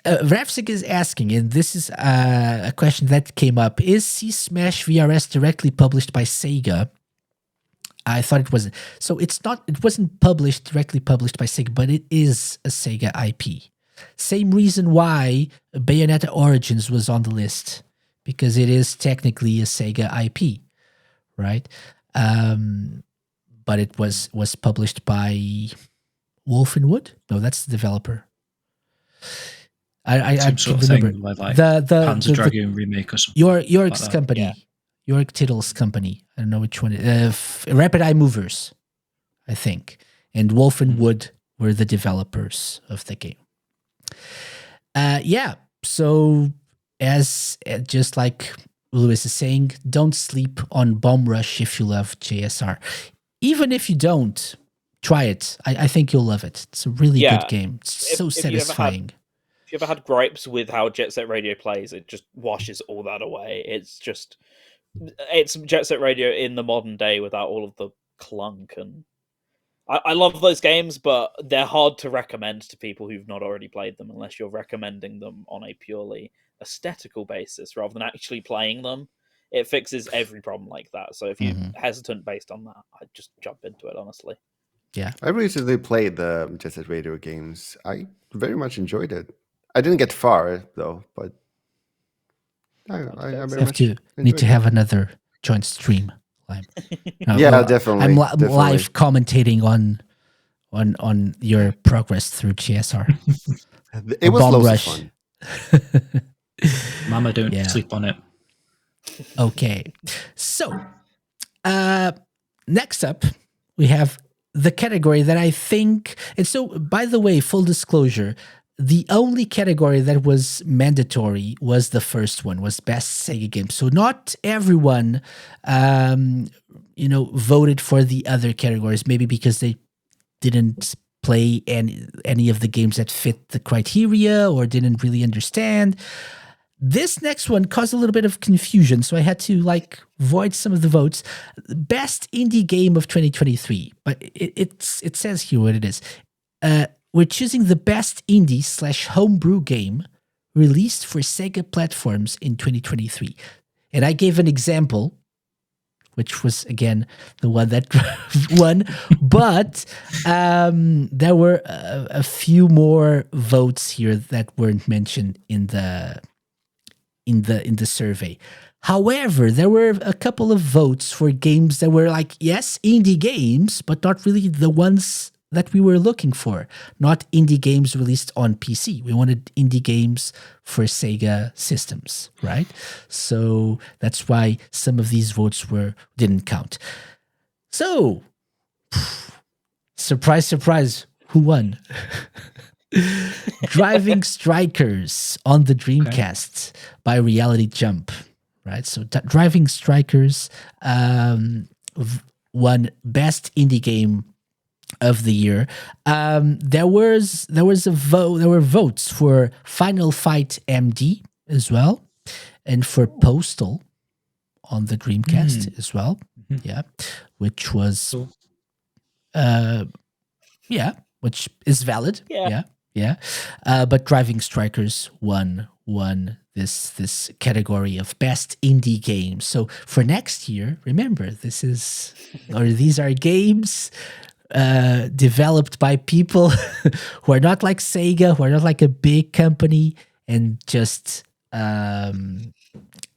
S1: Ravsik is asking, and this is a question that came up: is C Smash VRS directly published by SEGA? I thought it wasn't. So it's not. It wasn't directly published by SEGA, but it is a SEGA IP. Same reason why Bayonetta Origins was on the list, because it is technically a SEGA IP, right? But it was published by Wolf and Wood. No, that's the developer. I can't remember.
S2: Like
S1: the
S2: Panzer Dragoon remake or something.
S1: York's
S2: like
S1: company.
S4: Yeah.
S1: York Tittle's company. I don't know which one. Rapid Eye Movers, I think. And Wolf and Wood were the developers of the game. Yeah. So as just like Lewis is saying, don't sleep on Bomb Rush if you love JSR. Even if you don't, try it. I think you'll love it. It's a really good game. It's so satisfying.
S4: If you ever had gripes with how Jet Set Radio plays, it just washes all that away. It's Jet Set Radio in the modern day without all of the clunk. And I love those games, but they're hard to recommend to people who've not already played them unless you're recommending them on a purely aesthetical basis rather than actually playing them. It fixes every problem like that. So if you're hesitant based on that, I'd just jump into it, honestly.
S1: Yeah.
S3: I recently played the Jet Set Radio games. I very much enjoyed it. I didn't get far though, but I very much
S1: need to have another joint stream.
S3: Definitely.
S1: I'm
S3: definitely.
S1: live commentating on your progress through GSR.
S3: It was loads of fun.
S2: Mama, don't sleep on it.
S1: Okay. So, next up, we have the category that I think... And so, by the way, full disclosure, the only category that was mandatory was the first one, was Best Sega Game. So not everyone, voted for the other categories, maybe because they didn't play any of the games that fit the criteria or didn't really understand. This next one caused a little bit of confusion, so I had to void some of the votes. Best indie game of 2023, but it says here what it is. We're choosing the best indie/homebrew game released for Sega platforms in 2023. And I gave an example, which was, again, the one that won. But there were a few more votes here that weren't mentioned in the survey. However, there were a couple of votes for games that were yes, indie games, but not really the ones that we were looking for. Not indie games released on PC. We wanted indie games for Sega systems, right? So that's why some of these votes didn't count. So, surprise, surprise, who won? Driving Strikers on the Dreamcast by Reality Jump, right? So Driving Strikers won Best Indie Game of the year. There were votes for Final Fight MD as well, and for Postal on the Dreamcast as well. Yeah, which was which is valid. Yeah. But Driving Strikers won this category of best indie games. So for next year, remember, these are games developed by people who are not like Sega, who are not like a big company, and just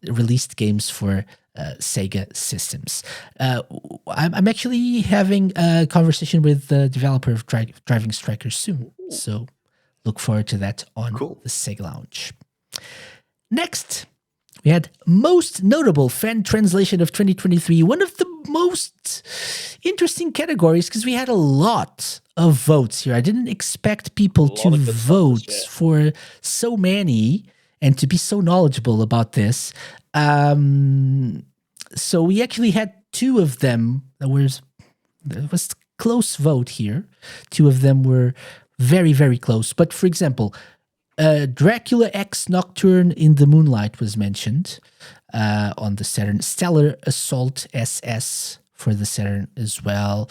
S1: released games for Sega systems. I'm actually having a conversation with the developer of Driving Strikers soon, so look forward to that on the Sega Lounge. Next, we had most notable fan translation of 2023. One of the most interesting categories because we had a lot of votes here. I didn't expect people to vote for so many and to be so knowledgeable about this. So we actually had two of them. There was close vote here. Two of them were very, very close. But for example, Dracula X Nocturne in the Moonlight was mentioned on the Saturn. Stellar Assault SS for the Saturn as well.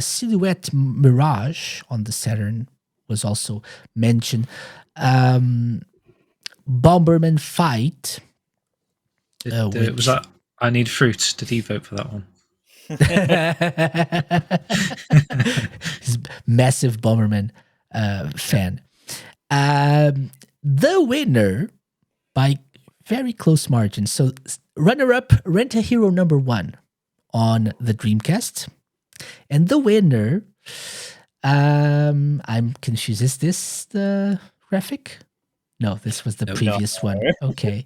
S1: Silhouette Mirage on the Saturn was also mentioned. Bomberman Fight.
S2: Was that I Need Fruit? Did he vote for that one?
S1: He's massive Bomberman fan. The winner by very close margin. So runner-up, Rent a Hero #1 on the Dreamcast. And the winner, I'm confused. Is this the graphic? No, this was the previous one. Okay.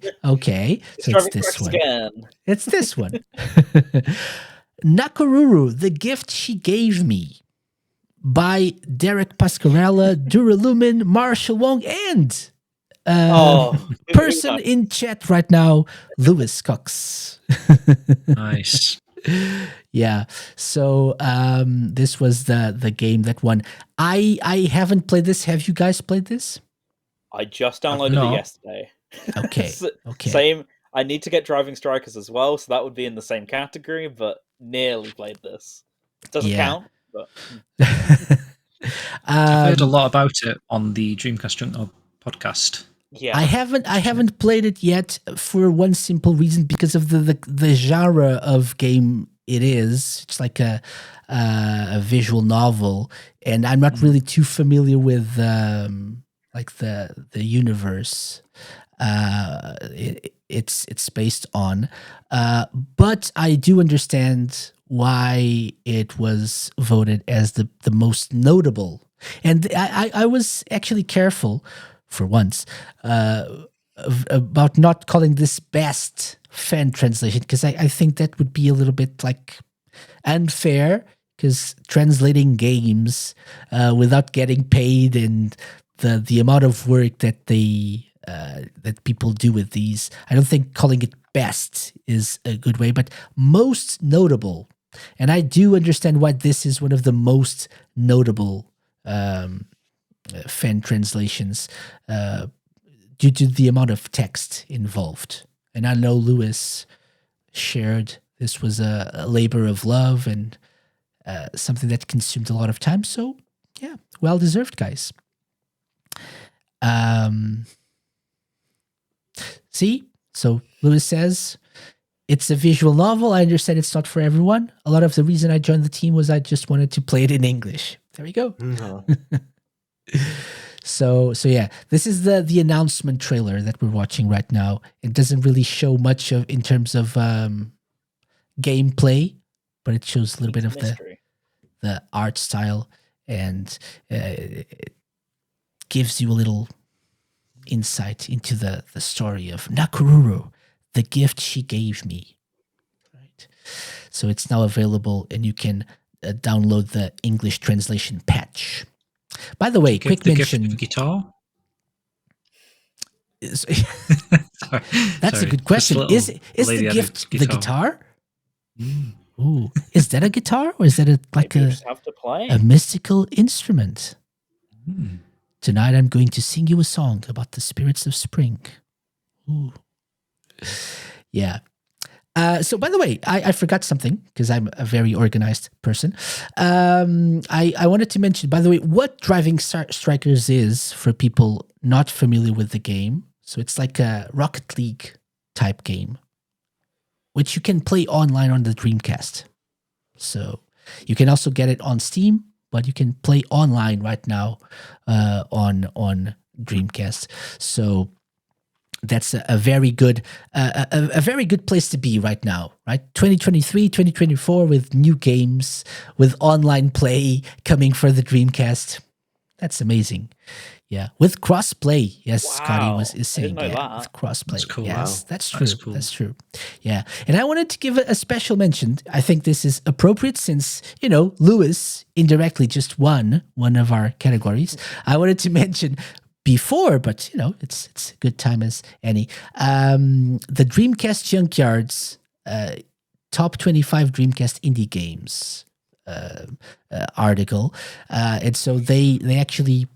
S1: So it's this one. Again. It's this one. Nakaruru, The Gift She Gave Me by Derek Pascarella, Duralumin, Marshall Wong, and person in chat right now, Lewis Cox.
S2: Nice.
S1: Yeah. So this was the game that won. I haven't played this. Have you guys played this?
S4: I just downloaded it yesterday.
S1: Okay.
S4: Same. I need to get Driving Strikers as well, so that would be in the same category, but nearly played this. Doesn't count. But
S2: I've heard a lot about it on the Dreamcast Junk podcast.
S1: Yeah, I haven't played it yet for one simple reason, because of the genre of game it is. It's like a visual novel, and I'm not really too familiar with like the universe it's based on, but I do understand why it was voted as the most notable. And I was actually careful for once about not calling this best fan translation, because I think that would be a little bit like unfair, because translating games without getting paid and the amount of work that that people do with these, I don't think calling it best is a good way, but most notable. And I do understand why this is one of the most notable fan translations due to the amount of text involved. And I know Lewis shared this was a labor of love and something that consumed a lot of time. So yeah, well deserved, guys. See, so Lewis says it's a visual novel. I understand it's not for everyone. A lot of the reason I joined the team was I just wanted to play it in English. There we go. Mm-hmm. So yeah, this is the announcement trailer that we're watching right now. It doesn't really show much of in terms of gameplay, but it shows a little bit of the art style, and it gives you a little insight into the story of Nakaruru, The Gift She Gave Me. Right. So it's now available, and you can download the English translation patch. By the way, quick mention.
S2: The guitar?
S1: That's a good question. Is the gift the guitar? Mm. Ooh, is that a guitar, or is that a mystical instrument? Mm. Tonight I'm going to sing you a song about the spirits of spring. Ooh. Yeah. So, by the way, I forgot something, because I'm a very organized person. I wanted to mention, by the way, what Driving Strikers is for people not familiar with the game. So it's like a Rocket League type game, which you can play online on the Dreamcast. So you can also get it on Steam, but you can play online right now on Dreamcast. So that's a very good place to be right now, right? 2023, 2024, with new games, with online play coming for the Dreamcast. That's amazing. Yeah, with crossplay. Yes,
S4: Wow,
S1: Scotty is
S4: I
S1: saying
S4: didn't know that.
S1: with crossplay.
S2: That's cool.
S1: Yes,
S3: Wow.
S1: that's true.
S2: That's cool.
S1: That's true. Yeah, and I wanted to give a special mention. I think this is appropriate since Lewis indirectly just won one of our categories. I wanted to mention before, but it's a good time as any. The Dreamcast Junkyard's top 25 Dreamcast indie games article, and so they actually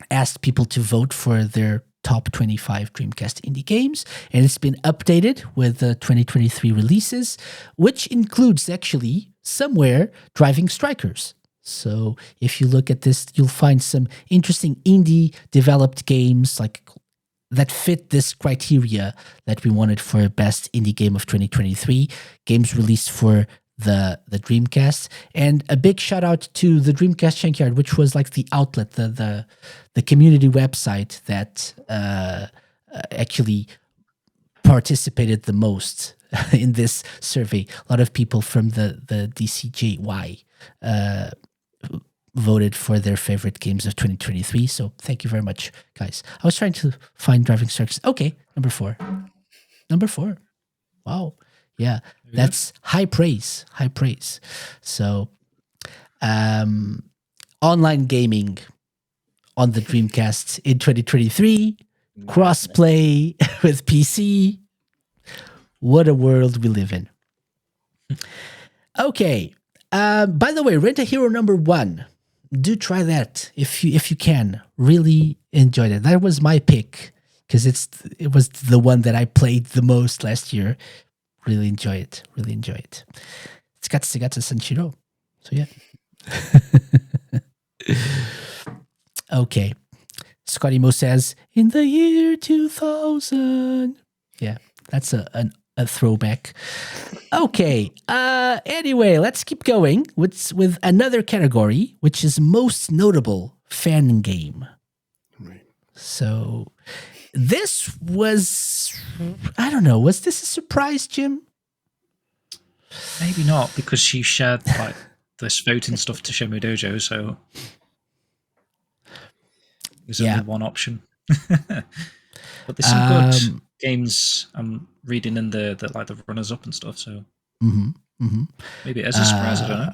S1: asked people to vote for their top 25 Dreamcast indie games, and it's been updated with the 2023 releases, which includes actually somewhere Driving Strikers. So if you look at this, you'll find some interesting indie developed games that fit this criteria that we wanted for best indie game of 2023, games released for the Dreamcast. And a big shout out to the Dreamcast Junkyard, which was like the outlet, the community website that actually participated the most in this survey. A lot of people from the DCJY voted for their favorite games of 2023. So thank you very much, guys. I was trying to find Driving Strikers. Okay, number 4. Wow. Yeah, that's high praise. So online gaming on the Dreamcast in 2023, crossplay with PC. What a world we live in. Okay. By the way, Rent a Hero number 1. Do try that if you can. Really enjoyed it. That was my pick because it was the one that I played the most last year. Really enjoy it. It's got Sanshiro. So yeah. Okay. Scotty Mo says, in the year 2000. Yeah, that's a throwback. Okay. Anyway, let's keep going with another category, which is most notable fan game.
S3: Right.
S1: So this was, I don't know, was this a surprise, Jim?
S2: Maybe not, because she shared this voting stuff to Shenmue Dojo, so there's only one option. But there's some good games I'm reading in the runners up and stuff, so maybe it is a surprise, I don't know.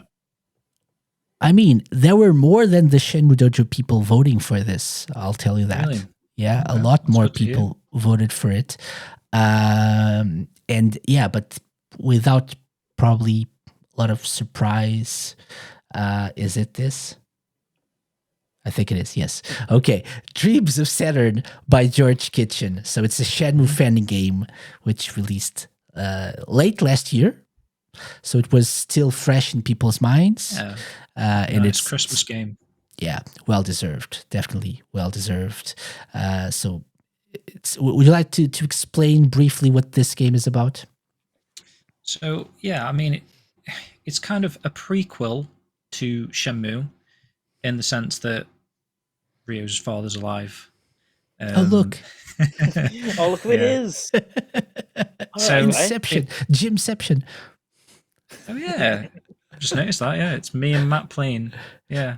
S1: I mean, there were more than the Shenmue Dojo people voting for this, I'll tell you that.
S2: Really?
S1: Yeah, a lot more people voted for it. And yeah, but without probably a lot of surprise. Is it this? I think it is, yes. Okay, Dreams of Saturn by George Kitchen. So it's a Shenmue fan game, which released late last year. So it was still fresh in people's minds.
S2: Yeah.
S1: And it's
S2: Christmas game.
S1: Yeah, well-deserved. Definitely well-deserved. So would you like to explain briefly what this game is about?
S2: So, yeah, I mean, it's kind of a prequel to Shenmue in the sense that Ryo's father's alive.
S1: Oh, look.
S4: Oh, look who it is.
S2: So
S1: Inception. Jimception.
S2: Oh, yeah. I just noticed that, yeah. It's me and Matt playing. Yeah.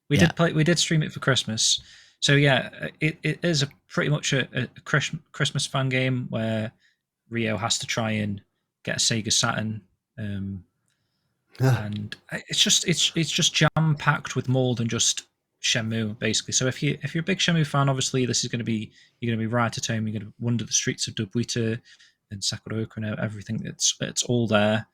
S2: We did stream it for Christmas. So, yeah, it is pretty much a Christmas fan game where Ryo has to try and get a Sega Saturn. And it's just jam packed with more than just Shenmue, basically. So if you're a big Shenmue fan, obviously this is going to be, you're going to be right at home. You're going to wander the streets of Dobuita and Sakuroka and everything. It's all there.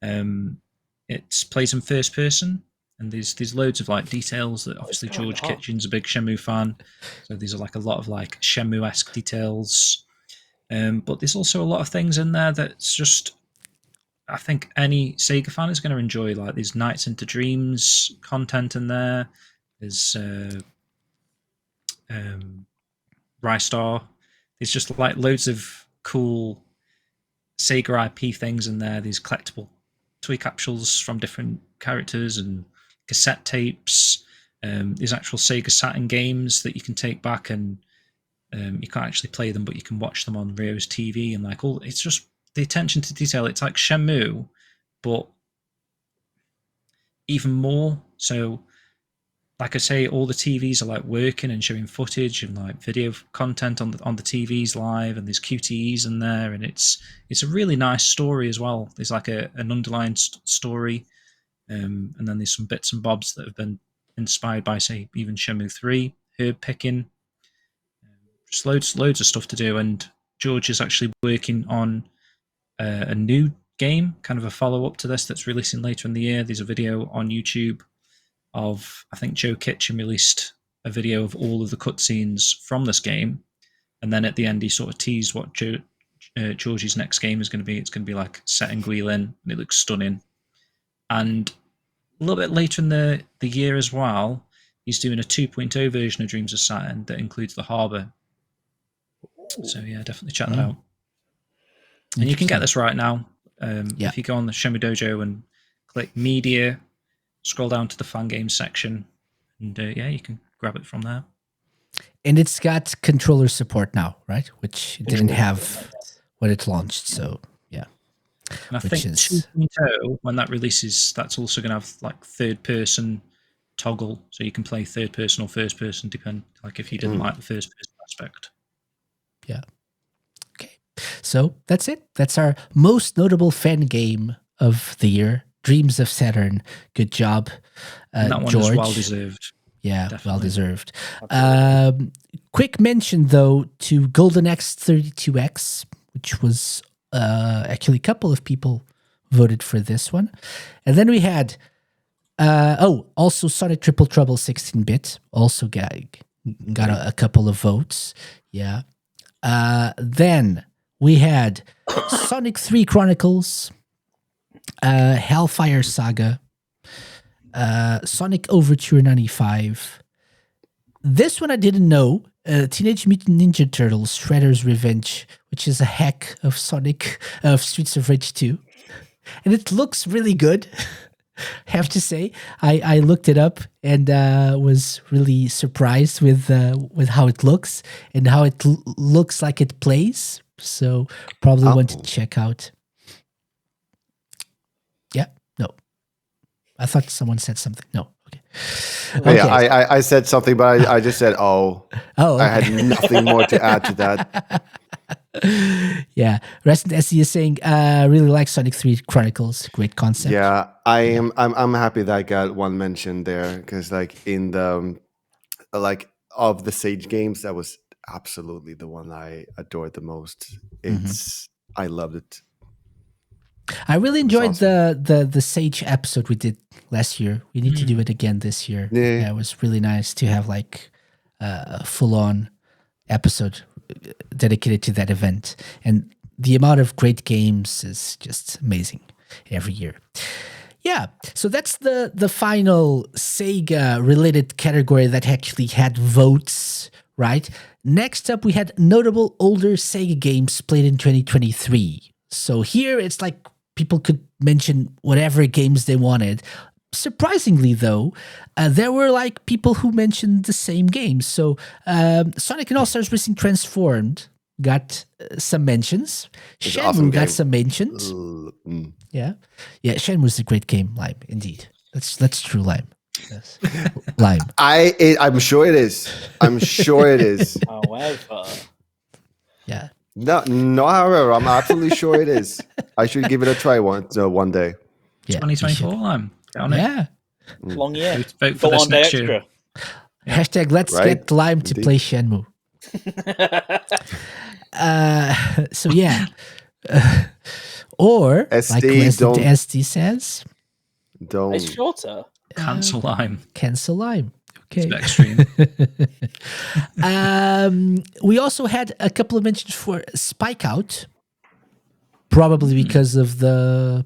S2: It plays in first person, and there's loads of like details that obviously George Kitchen's a big Shenmue fan, so these are like a lot of like Shenmue-esque details. But there's also a lot of things in there that's just, I think any Sega fan is going to enjoy. Like there's Nights into Dreams content in there. There's Rystar. There's just like loads of cool Sega IP things in there. These collectible toy capsules from different characters and cassette tapes. There's actual Sega Saturn games that you can take back, and you can't actually play them, but you can watch them on Ryo's TV. And like it's just the attention to detail. It's like Shenmue, but even more. So like I say, all the TVs are like working and showing footage and like video content on the TVs live, and there's QTEs in there, and it's a really nice story as well. There's like an underlying story, and then there's some bits and bobs that have been inspired by, say, even Shenmue 3, herb picking, just loads of stuff to do. And George is actually working on a new game, kind of a follow-up to this, that's releasing later in the year. There's a video on YouTube of, I think Joe Kitchen released a video of all of the cutscenes from this game, and then at the end he sort of teased what George's next game is going to be. It's going to be like set in Guilin, and it looks stunning. And a little bit later in the year as well, he's doing a 2.0 version of Dreams of Saturn that includes the harbour. So yeah, definitely check that out. And you can get this right now. If you go on the Shenmue Dojo and click media, scroll down to the fan games section, and you can grab it from there.
S1: And it's got controller support now, right? Which it didn't have when it launched. So yeah.
S2: And I think 2.0, when that releases, that's also going to have like third person toggle, so you can play third person or first person, depend like if you didn't like the first person aspect.
S1: Yeah. Okay. So that's it. That's our most notable fan game of the year. Dreams of Saturn. Good job,
S2: that one
S1: George.
S2: is well deserved.
S1: Yeah,
S2: definitely.
S1: well deserved. Quick mention though to Golden X32X, which was actually a couple of people voted for this one, and then we had also Sonic Triple Trouble 16-bit also got a couple of votes. Yeah. Then we had Sonic 3 Chronicles, Hellfire Saga, Sonic Overture 95. This one I didn't know. Teenage Mutant Ninja Turtles Shredder's Revenge, which is a hack of Sonic of Streets of Rage 2. And it looks really good. Have to say, I looked it up and was really surprised with how it looks and how it looks like it plays. So probably want to check out. Yeah, no, I thought someone said something. No, okay.
S3: Yeah, I said something, but I just said, oh, okay. I had nothing more to add to that.
S1: Yeah, Resident SE is saying really like Sonic 3 Chronicles, great concept.
S3: Yeah, I'm happy that I got one mention there, because like in the of the Sage games, that was absolutely the one I adored the most. I loved it.
S1: I really enjoyed the Sage episode we did last year. We need to do it again this year. Yeah, it was really nice to have like a full-on episode dedicated to that event, and the amount of great games is just amazing every year. Yeah, so that's the final Sega related category that actually had votes, right? Next up, we had notable older Sega games played in 2023. So here it's like people could mention whatever games they wanted. Surprisingly, though, there were like people who mentioned the same games. So Sonic and All-Stars Racing Transformed got some mentions. Shenmue awesome got some mentions. Yeah, Shenmue was a great game, Lime. Indeed, that's true, Lime. Yes. Lime.
S3: I'm sure it is. I'm sure it is.
S4: However,
S1: yeah.
S3: No. However, I'm absolutely sure it is. I should give it a try one day.
S2: Yeah, 2024, Lime.
S1: Yeah.
S4: Long year.
S2: Vote for this next year.
S1: Hashtag let's get Lime to play Shenmue. So yeah. Or
S3: SD,
S1: like Resident SD says,
S3: don't.
S4: It's shorter.
S2: Cancel Lime.
S1: Cancel Lime. Okay.
S2: It's a bit extreme.
S1: We also had a couple of mentions for Spike Out, probably because of the.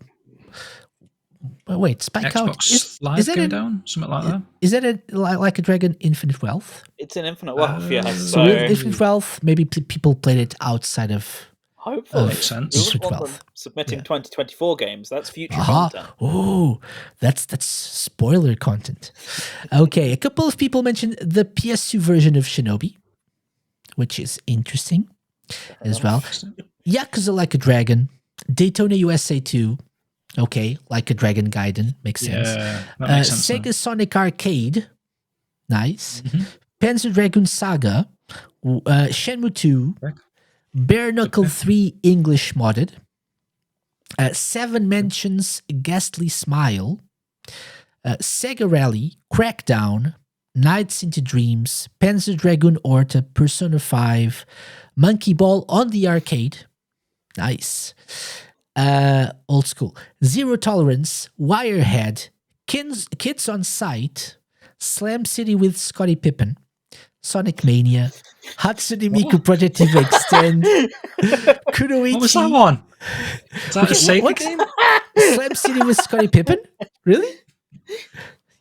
S1: Wait, Spike Out
S2: is that going down? Something like that?
S1: Is that like a Dragon Infinite Wealth?
S4: It's an Infinite Wealth, yeah.
S1: So Infinite Wealth, maybe people played it outside of.
S4: Hopefully,
S2: makes sense.
S4: Infinite Wealth. Submitting 2024 games. That's future content.
S1: Oh, that's spoiler content. Okay, a couple of people mentioned the PS2 version of Shinobi, which is interesting as well. Yakuza Like a Dragon, Daytona USA 2. Okay, Like a Dragon Gaiden makes sense.
S2: Yeah, that makes sense.
S1: Sega Sonic Arcade, Nice. Panzer Dragoon Saga, Shenmue 2, Bare Knuckle 3 English modded, 7 Mentions Ghastly Smile, Sega Rally, Crackdown, Nights into Dreams, Panzer Dragoon Orta, Persona 5, Monkey Ball on the arcade. Nice. Old school. Zero Tolerance, Wirehead, Kids on Sight, Slam City with Scottie Pippen, Sonic Mania, Hatsune Miku Project Eva Extend, Kunoichi.
S2: What was that one? Is that a Sega game?
S1: Slam City with Scottie Pippen? Really?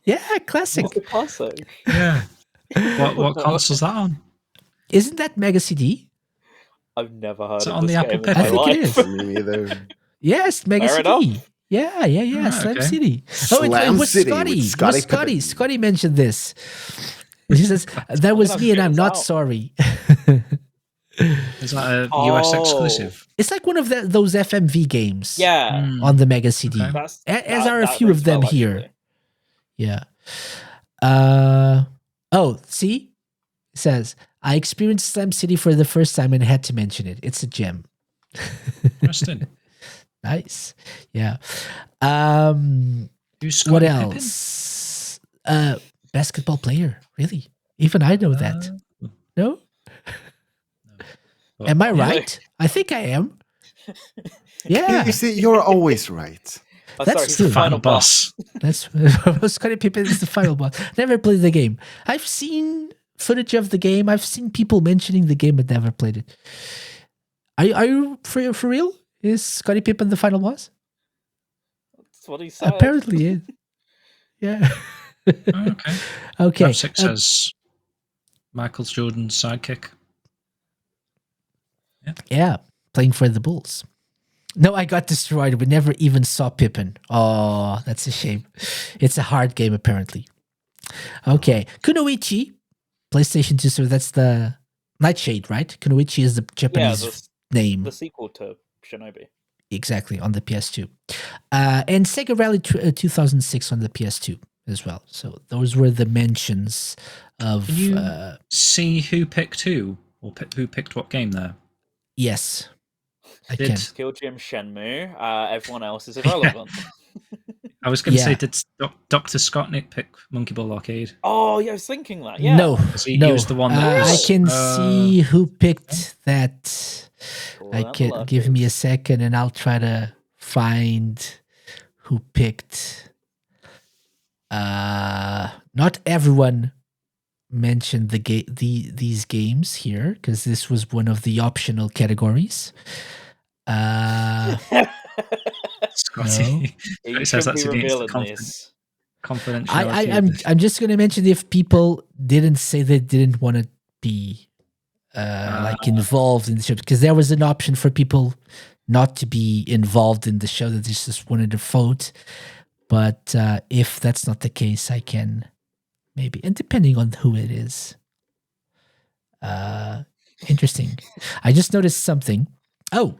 S1: Yeah, classic.
S4: It's a classic.
S2: Yeah. What console's that on?
S1: Isn't that Mega CD?
S4: I've never heard
S2: Is it
S4: of
S2: on
S4: this
S2: the
S4: game
S2: Apple
S4: in
S2: Pen?
S4: my
S1: I think
S4: life.
S1: it is.
S3: Me neither.
S1: Yes, Mega
S4: Fair
S1: CD.
S4: enough.
S1: Yeah,
S2: Right,
S1: Slam
S2: okay.
S1: City. It
S3: Slam
S1: was
S3: City
S1: Scotty.
S3: with
S1: It was
S3: Scottie
S1: Scotty.
S3: Pippen.
S1: Scotty mentioned this. He says, that was
S4: gonna
S1: me and
S4: figure
S1: I'm
S4: this
S1: not
S4: out.
S1: sorry.
S2: Is that a US exclusive?
S1: It's like one of those FMV games
S4: Yeah,
S1: on the Mega CD.
S2: Okay.
S1: As are a few of them
S4: rings well,
S1: here.
S4: actually.
S1: Yeah. See? It says, I experienced Slam City for the first time and had to mention it. It's a gem.
S2: Interesting.
S1: Nice. Yeah.
S2: Who's
S1: What
S2: Scottie Pippen?
S1: else? Basketball player. Really? Even I know that. No? Am I right? I think I am. Yeah.
S3: You see, you're always right.
S4: Oh,
S1: That's
S4: sorry, he's
S1: true.
S4: the final boss.
S2: boss.
S1: That's Scottie Pippen is the final boss. Never played the game. I've seen footage of the game. I've seen people mentioning the game, but never played it. Are you for real? Is Scottie Pippen the final boss?
S4: That's what he said.
S1: Apparently, yeah. Yeah.
S2: Okay.
S1: Okay.
S2: Graph 6 says Michael Jordan's sidekick.
S1: Yeah, playing for the Bulls. No, I got destroyed. We never even saw Pippen. Oh, that's a shame. It's a hard game, apparently. Okay. Kunoichi, PlayStation 2, so that's the Nightshade, right? Kunoichi is the Japanese name.
S4: The sequel to Shinobi.
S1: Exactly, on the PS2. And Sega Rally 2006 on the PS2 as well. So those were the mentions of...
S2: Can you see who picked who? Or who picked what game there?
S1: Yes, I
S2: Did-
S1: can.
S4: SkillJim, Shenmue. Everyone else is irrelevant.
S2: I was going to
S1: Yeah.
S2: say, did Dr. Scottnick pick Monkey Ball Arcade?
S4: Oh, yeah, I was thinking that. Yeah.
S1: No,
S2: 'Cause he
S1: no.
S2: was the one that
S1: I
S2: was,
S1: can see who picked that.
S4: Cool,
S1: I
S4: that
S1: can
S4: luck
S1: give me a
S4: is-
S1: second, and I'll try to find who picked. Not everyone mentioned these games here because this was one of the optional categories.
S2: Scotty.
S4: You
S2: It says
S4: shouldn't
S2: that's
S4: be
S2: against the
S4: revealing this.
S2: confidentiality.
S1: I'm just gonna mention if people didn't say they didn't want to be like involved in the show, because there was an option for people not to be involved in the show, that they just wanted to vote. But if that's not the case, I can maybe, and depending on who it is. Interesting. I just noticed something. Oh,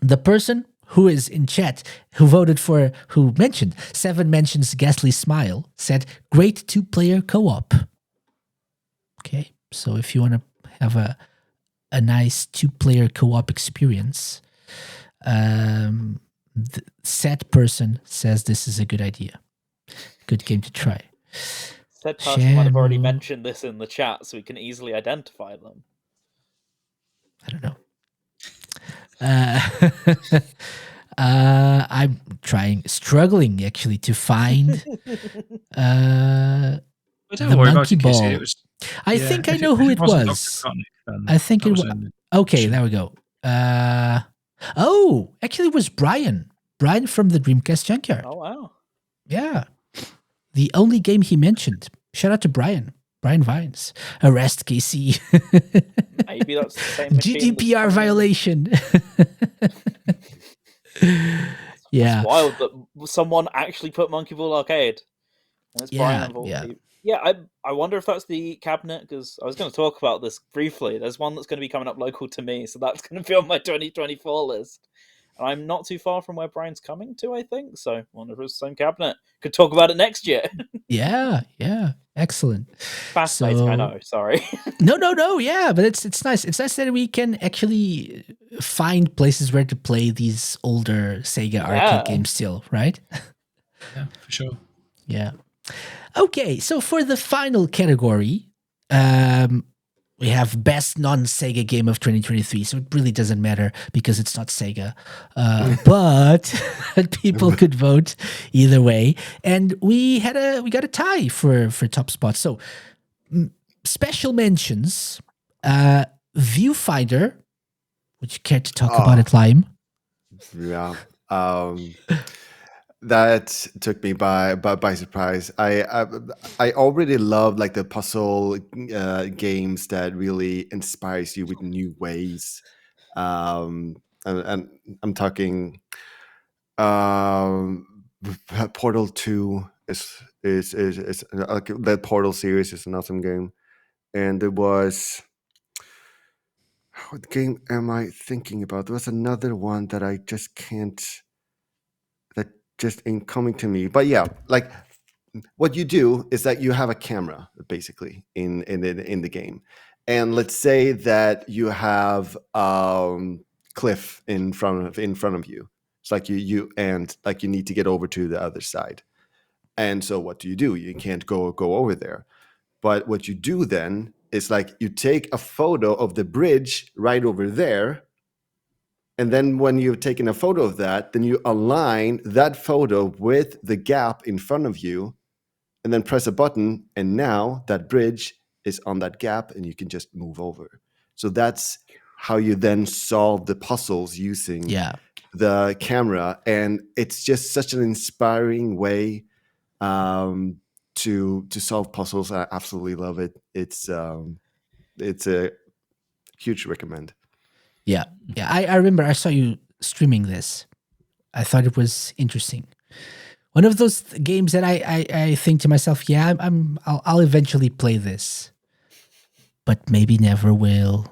S1: the person who is in chat who voted for, who mentioned 7 Mentions Ghastly Smile, said great 2-player co-op. Okay, so if you want to have a nice 2-player co-op experience, said person says this is a good idea. Good game to try.
S4: Said person might have already
S1: Shenmue.
S4: mentioned this in the chat, so we can easily identify them.
S1: I don't know. I'm struggling actually to find
S2: But don't
S1: the
S2: worry about
S1: monkey
S2: it, Casey.
S1: ball.
S2: It was,
S1: I
S2: yeah,
S1: think I
S2: if
S1: know who
S2: if
S1: it
S2: wasn't
S1: was.
S2: Dr. Scottnick, then
S1: I think
S2: that
S1: it
S2: was
S1: was.
S2: in-
S1: Okay, there we go. Actually, it was Brian. Brian from the Dreamcast Junkyard.
S4: Oh, wow.
S1: Yeah. The only game he mentioned. Shout out to Brian. Brian Vines. Arrest KC.
S4: Maybe that's the same machine that's
S1: GDPR
S4: coming in.
S1: violation. Yeah.
S4: It's wild that someone actually put Monkey Ball Arcade. And it's Brian of all people. Yeah, I wonder if that's the cabinet, because I was going to talk about this briefly. There's one that's going to be coming up local to me, so that's going to be on my 2024 list. And I'm not too far from where Brian's coming to, I think. So I wonder if it's the same cabinet. Could talk about it next year.
S1: Yeah. Excellent.
S4: Fascinating, I know. Sorry.
S1: No. Yeah, but it's nice. It's nice that we can actually find places where to play these older Sega arcade games still, right?
S2: Yeah, for sure.
S1: Yeah. Okay, so for the final category, we have best non-Sega game of 2023. So it really doesn't matter because it's not Sega, but people could vote either way. And we got a tie for top spot. So special mentions: Viewfinder. Would you care to talk about it, Lime?
S3: Yeah. That took me by surprise. I already love like the puzzle games that really inspires you with new ways. And I'm talking Portal 2 is that Portal series is an awesome game. And there was, what game am I thinking about? There was another one that I just can't, that just ain't coming to me. But yeah, like what you do is that you have a camera basically in the game, and let's say that you have cliff in front of you. It's like you and like you need to get over to the other side, and so what do? You can't go over there. But what you do then is like you take a photo of the bridge right over there. And then when you've taken a photo of that, then you align that photo with the gap in front of you and then press a button. And now that bridge is on that gap and you can just move over. So that's how you then solve the puzzles using the camera. And it's just such an inspiring way to solve puzzles. I absolutely love it. It's a huge recommend.
S1: Yeah. I remember I saw you streaming this. I thought it was interesting. One of those games that I think to myself, yeah, I'll eventually play this, but maybe never will.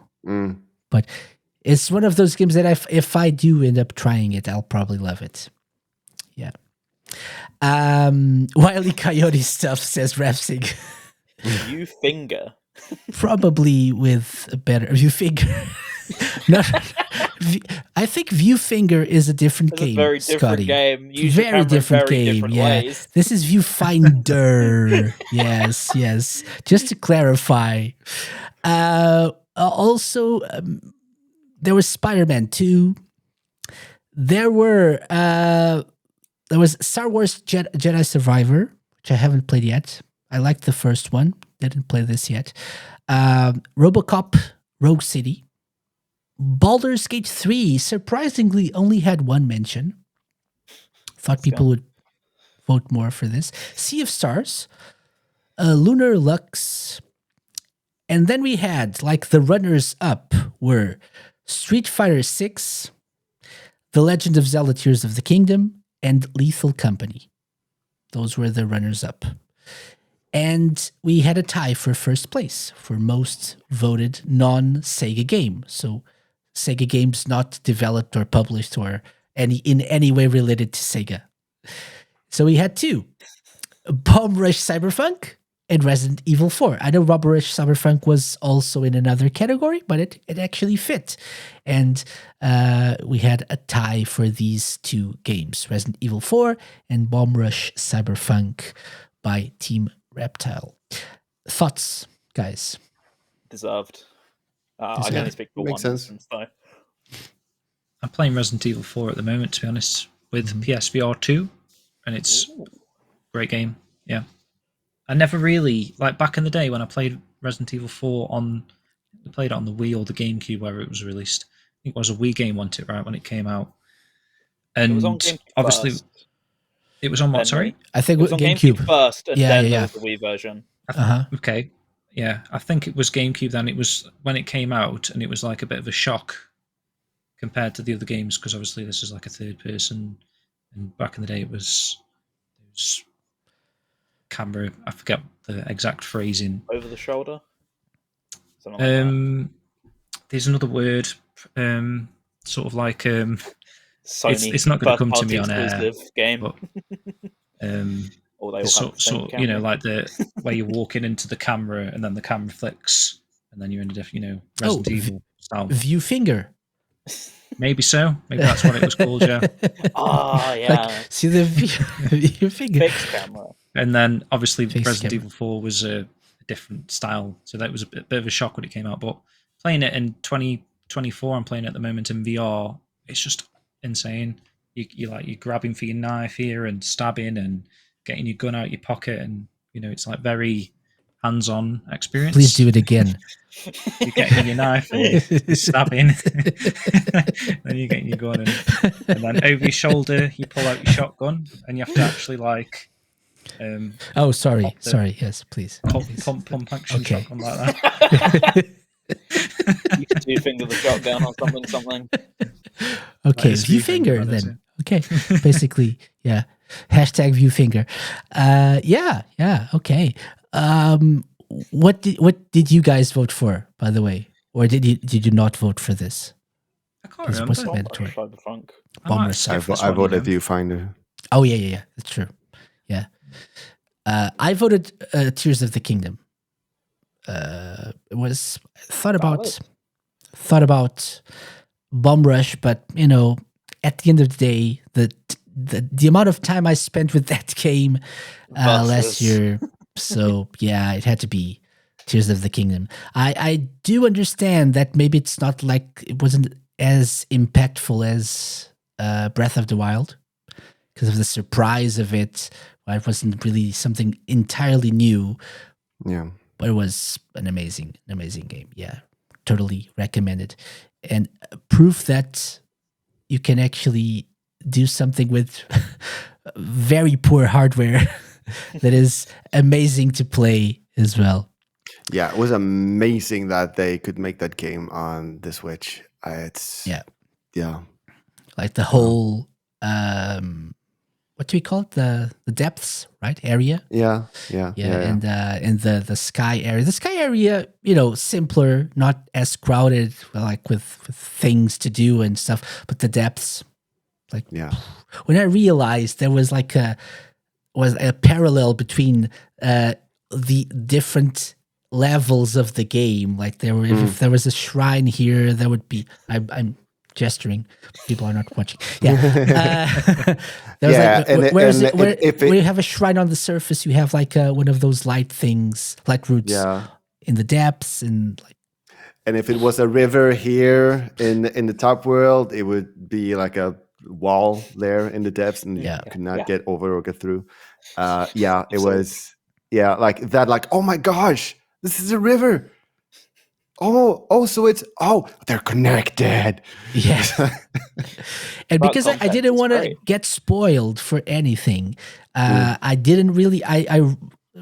S1: But it's one of those games that if I do end up trying it, I'll probably love it. Yeah. Wily Coyote stuff, says Rapsig.
S4: Viewfinger.
S1: Probably with a better Viewfinger. No, I think Viewfinger is a different game.
S4: Very different
S1: Scotty.
S4: game.
S1: Very different game.
S4: Different
S1: yeah,
S4: ways.
S1: This is Viewfinder. yes. Just to clarify. Also, there was Spider-Man 2. There was Star Wars Jedi Survivor, which I haven't played yet. I liked the first one. Didn't play this yet. RoboCop Rogue City. Baldur's Gate 3 surprisingly only had one mention. Thought people would vote more for this. Sea of Stars. Lunar Lux. And then we had, like, the runners-up were Street Fighter 6, The Legend of Zelda Tears of the Kingdom, and Lethal Company. Those were the runners-up. And we had a tie for first place for most voted non-Sega game. So Sega games not developed or published or in any way related to Sega. So we had two. Bomb Rush Cyberpunk and Resident Evil 4. I know Bomb Rush Cyberpunk was also in another category, but it actually fit. And we had a tie for these two games, Resident Evil 4 and Bomb Rush Cyberpunk by Team Reptile. Thoughts, guys?
S4: Deserved. I can only speak for
S3: Makes
S4: one
S3: sense.
S4: instance, though.
S2: I'm playing Resident Evil 4 at the moment, to be honest, with PSVR 2, and it's a great game. Yeah. I never really, like back in the day when I played Resident Evil 4 I played it on the Wii or the GameCube where it was released. I think it was a Wii game, wasn't it, right, when it came out? And
S4: It was on GameCube
S2: obviously,
S4: first.
S2: It was on what,
S4: Then
S2: sorry?
S1: I think
S4: it was on GameCube first, and then there was the Wii version.
S2: Okay. Yeah, I think it was GameCube then. It was when it came out, and it was like a bit of a shock compared to the other games, because obviously this is like a third person, and back in the day it was camera. I forget the exact phrasing.
S4: Over the shoulder. Something like that.
S2: There's another word, sort of like
S4: Sony.
S2: it's not going to come to me on air.
S4: Game.
S2: But,
S4: or they all have the same camera.
S2: like the where you're walking into the camera and then the camera flicks and then you're in a different, Resident Evil style.
S1: View finger.
S2: Maybe so. Maybe that's what it was called, yeah.
S4: Oh, yeah.
S1: Like, see the view finger.
S4: Fixed camera.
S2: And then obviously
S1: Fixed
S2: Resident
S1: camera.
S2: Evil 4 was a different style, so that was a bit of a shock when it came out. But playing it in 2024, I'm playing it at the moment in VR. It's just insane. You're grabbing for your knife here and stabbing and getting your gun out your pocket, and it's like very hands-on experience.
S1: Please do it again.
S2: You're getting your knife and you're stabbing, then you're getting your gun, and then over your shoulder you pull out your shotgun, and you have to actually like.
S1: Sorry. Yes, please.
S2: Pump action
S1: Okay.
S2: shotgun like that.
S4: You can two-finger the shotgun or something.
S1: Okay,
S2: is
S1: view
S2: view finger,
S1: finger
S2: that is
S1: then. Okay, basically, yeah. Hashtag view finger. Yeah. Okay. What did you guys vote for, by the way, or did you not vote for this?
S2: I can't
S1: This
S2: remember.
S1: wasn't mandatory.
S4: Cyberpunk.
S1: Bomber
S3: I voted Viewfinder.
S1: Oh yeah. That's true. Yeah. I voted Tears of the Kingdom. It was thought about Bomb Rush, but at the end of the day, the amount of time I spent with that game last year, so yeah, it had to be Tears of the Kingdom. I do understand that maybe it's not like it wasn't as impactful as Breath of the Wild because of the surprise of it. It wasn't really something entirely new.
S3: Yeah.
S1: But it was an amazing game. Yeah, totally recommended. And proof that you can actually do something with very poor hardware that is amazing to play as well.
S3: Yeah, it was amazing that they could make that game on the Switch. Yeah.
S1: Like the whole what do we call it? The depths, right? Area.
S3: Yeah.
S1: And the sky area. The sky area, simpler, not as crowded, like with things to do and stuff. But the depths, like when I realized there was a parallel between the different levels of the game. Like if there was a shrine here, there would be. I'm gesturing. People are not watching. Yeah. Where you have a shrine on the surface, you have like one of those light roots in the depths, and like.
S3: And if it was a river here in the top world, it would be like a wall there in the depths, and you could not get over or get through. It was like that. Like, oh my gosh, this is a river. So they're connected.
S1: Yes. And because I didn't want to get spoiled for anything, I didn't really, I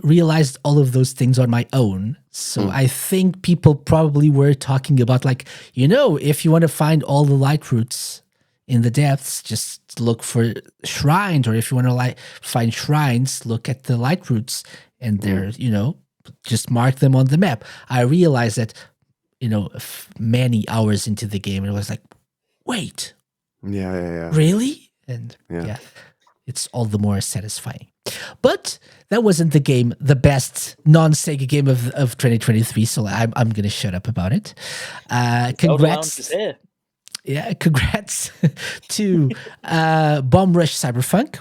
S1: realized all of those things on my own. So I think people probably were talking about if you want to find all the light roots in the depths, just look for shrines, or if you want to find shrines, look at the light roots, and they're, just mark them on the map. I realized that many hours into the game, it was like, wait, really? And it's all the more satisfying. But that wasn't the best non-Sega game of 2023, so I'm going to shut up about it. Congrats. Congrats to Bomb Rush Cyberpunk,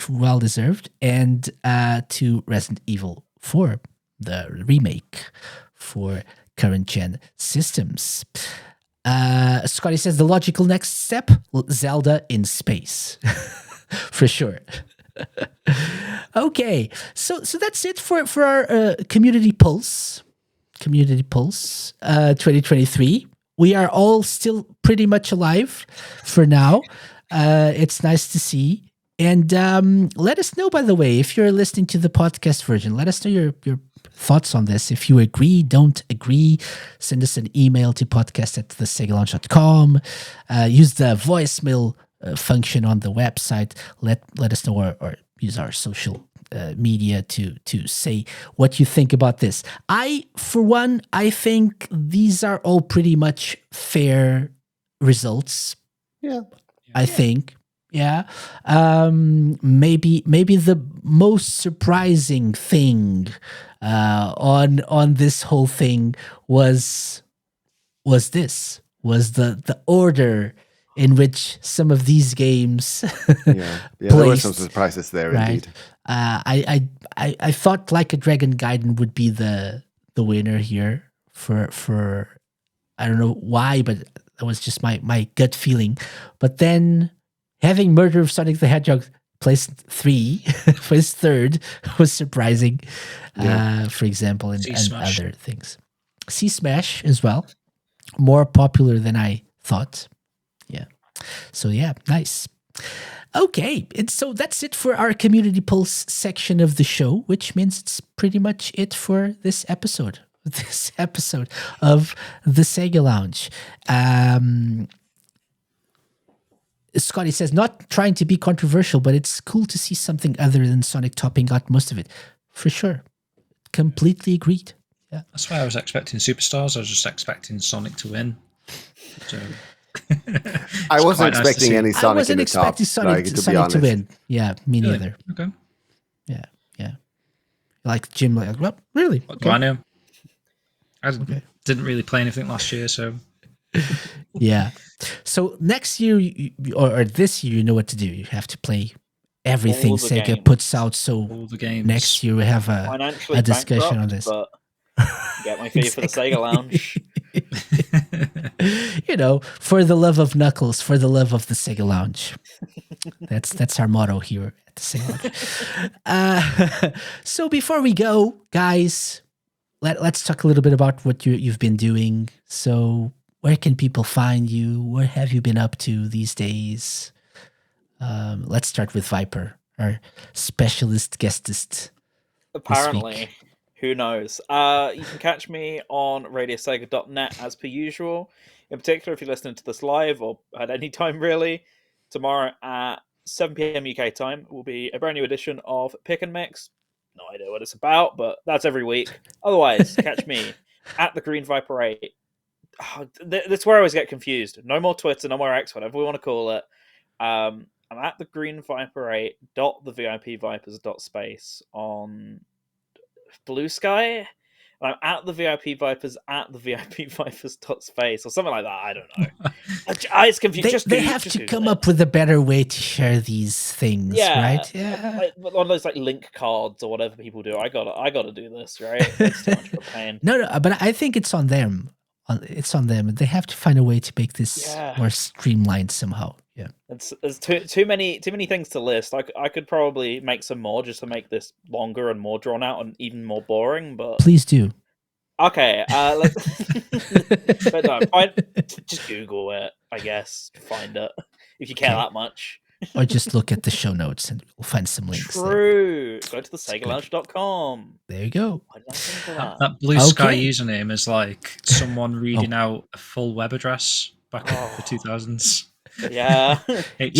S1: well deserved, and to Resident Evil 4, the remake for current gen systems. Scotty says the logical next step, Zelda in space. For sure. Okay, so that's it for our community pulse 2023. We are all still pretty much alive for now. It's nice to see. And let us know, by the way, if you're listening to the podcast version, let us know your thoughts on this. If you agree, don't agree, send us an email to podcast@thesegalaunch.com. Use the voicemail function on the website. Let us know, or use our social media to say what you think about this. For one, I think these are all pretty much fair results.
S3: Yeah.
S1: I think, Yeah. Maybe the most surprising thing on this whole thing was the order in which some of these games
S3: Yeah, there were some
S1: placed,
S3: surprises there,
S1: right?
S3: indeed.
S1: I thought Like a Dragon Gaiden would be the winner here for I don't know why, but that was just my gut feeling. But then having Murder of Sonic the Hedgehog placed 3, placed 3rd was surprising.
S3: Yeah.
S1: For example, and
S2: Smash.
S1: other things. Sea Smash as well, more popular than I thought. Yeah. So yeah, nice. Okay, and so that's it for our Community Pulse section of the show, which means it's pretty much it for this episode. This episode of the Sega Lounge. Scotty says, not trying to be controversial, but it's cool to see something other than Sonic topping out most of it. For sure. Completely agreed. Yeah.
S2: That's why I was expecting Superstars. I was just expecting Sonic to win. So
S3: I wasn't
S2: quite nice to
S3: expecting
S2: see.
S3: any
S1: I
S3: Sonic
S1: wasn't
S3: in the
S1: expecting
S3: top,
S1: Sonic,
S3: like, to be
S1: Sonic to
S3: honest.
S1: win. Yeah, me
S2: Really?
S1: neither.
S2: Okay.
S1: Yeah. Like Jim, like, well, really?
S2: What do I know? I didn't really play anything last year, so
S1: Yeah. So next year, or this year, you know what to do. You have to play everything
S4: All the
S1: Sega
S4: games.
S1: puts out. So
S2: all the games.
S1: next year we have
S4: Financially
S1: a discussion on
S4: bankrupt,
S1: this.
S4: but get my fee for the Sega Lounge.
S1: You know, for the love of Knuckles, for the love of the Sega Lounge. That's our motto here at the Sega Lounge. So before we go, guys, let's talk a little bit about what you've been doing. So where can people find you? What have you been up to these days? Let's start with Viper, our specialist guestist.
S4: Apparently. Who knows? You can catch me on radiosega.net as per usual. In particular, if you're listening to this live or at any time really, tomorrow at 7 p.m. UK time will be a brand new edition of Pick and Mix. No idea what it's about, but that's every week. Otherwise, catch me at the Green Viper 8. Oh, that's where I always get confused. No more Twitter, no more X, whatever we want to call it. I'm at the Green Viper 8. The VIP Vipers .space on Blue Sky, and I'm at the VIP Vipers at the VIP Vipers .space or something like that. I don't know. It's confusing.
S1: They have to come up with a better way to share these things, right?
S4: Yeah, like one of those like link cards or whatever people do. I gotta do this, right? It's too much of a pain.
S1: No, but I think it's on them. It's on them. They have to find a way to make this more streamlined somehow. Yeah,
S4: there's too many things to list. I could probably make some more just to make this longer and more drawn out and even more boring. But
S1: please do.
S4: Okay, but no, just Google it. I guess find it if you care that much.
S1: Or just look at the show notes and we'll find some links.
S4: True. Go to the SegaLounge.com.
S1: There you go.
S2: That Blue Sky username is like someone reading out a full web address back in the 2000s.
S4: Yeah.
S1: The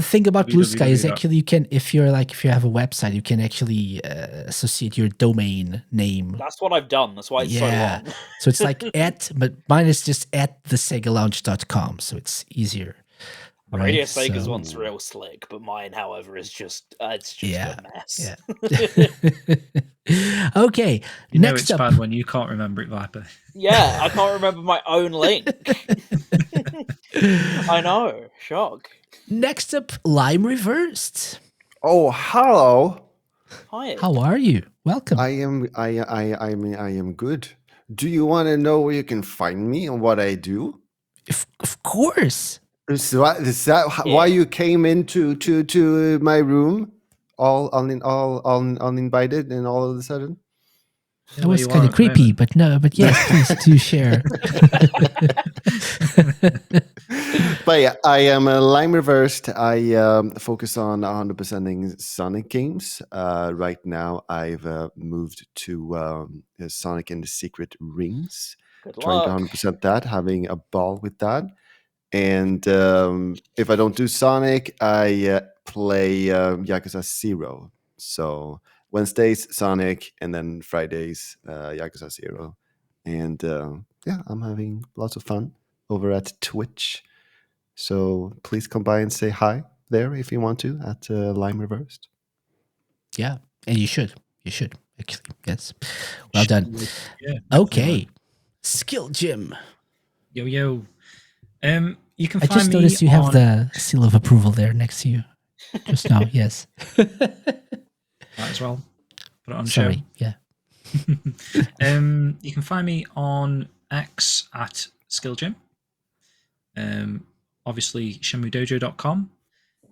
S1: thing about Blue Sky is actually you can, if you have a website, you can actually associate your domain name.
S4: That's what I've done. That's why it's so long.
S1: So it's like but mine is just at thesegalounge.com, so it's easier.
S4: Right? Radio Sega's one's real slick, but mine, however, is just a mess.
S1: Yeah. Okay.
S2: You know it's bad when you can't remember it, Viper.
S4: Yeah, I can't remember my own link. I know. Shock.
S1: Next up, Lime Reversed.
S3: Oh, hello.
S4: Hi.
S1: How are you? Welcome.
S3: I am good. Do you want to know where you can find me and what I do?
S1: Of course.
S3: Is that why you came into to my room, all uninvited, and all of a sudden?
S1: That was kind of creepy, but yes, please do share.
S3: But yeah, I am a Lime Reversed. I focus on 100%ing Sonic games. Right now, I've moved to Sonic and the Secret Rings. Trying to 100% that, having a ball with that. And if I don't do Sonic, I play Yakuza 0. So Wednesdays, Sonic, and then Fridays, Yakuza 0. And I'm having lots of fun over at Twitch. So please come by and say hi there if you want to at Lime Reversed.
S1: Yeah, and you should. You should, actually. Yes. Well done.
S2: Yeah.
S1: Okay. SkillJim.
S2: Yo. You can
S1: I
S2: find
S1: just
S2: me
S1: noticed you
S2: on...
S1: have the seal of approval there next to you. Just now, yes.
S2: Might as well put it on the show.
S1: Sorry, yeah.
S2: You can find me on X at SkillJim. Obviously, shenmuedojo.com,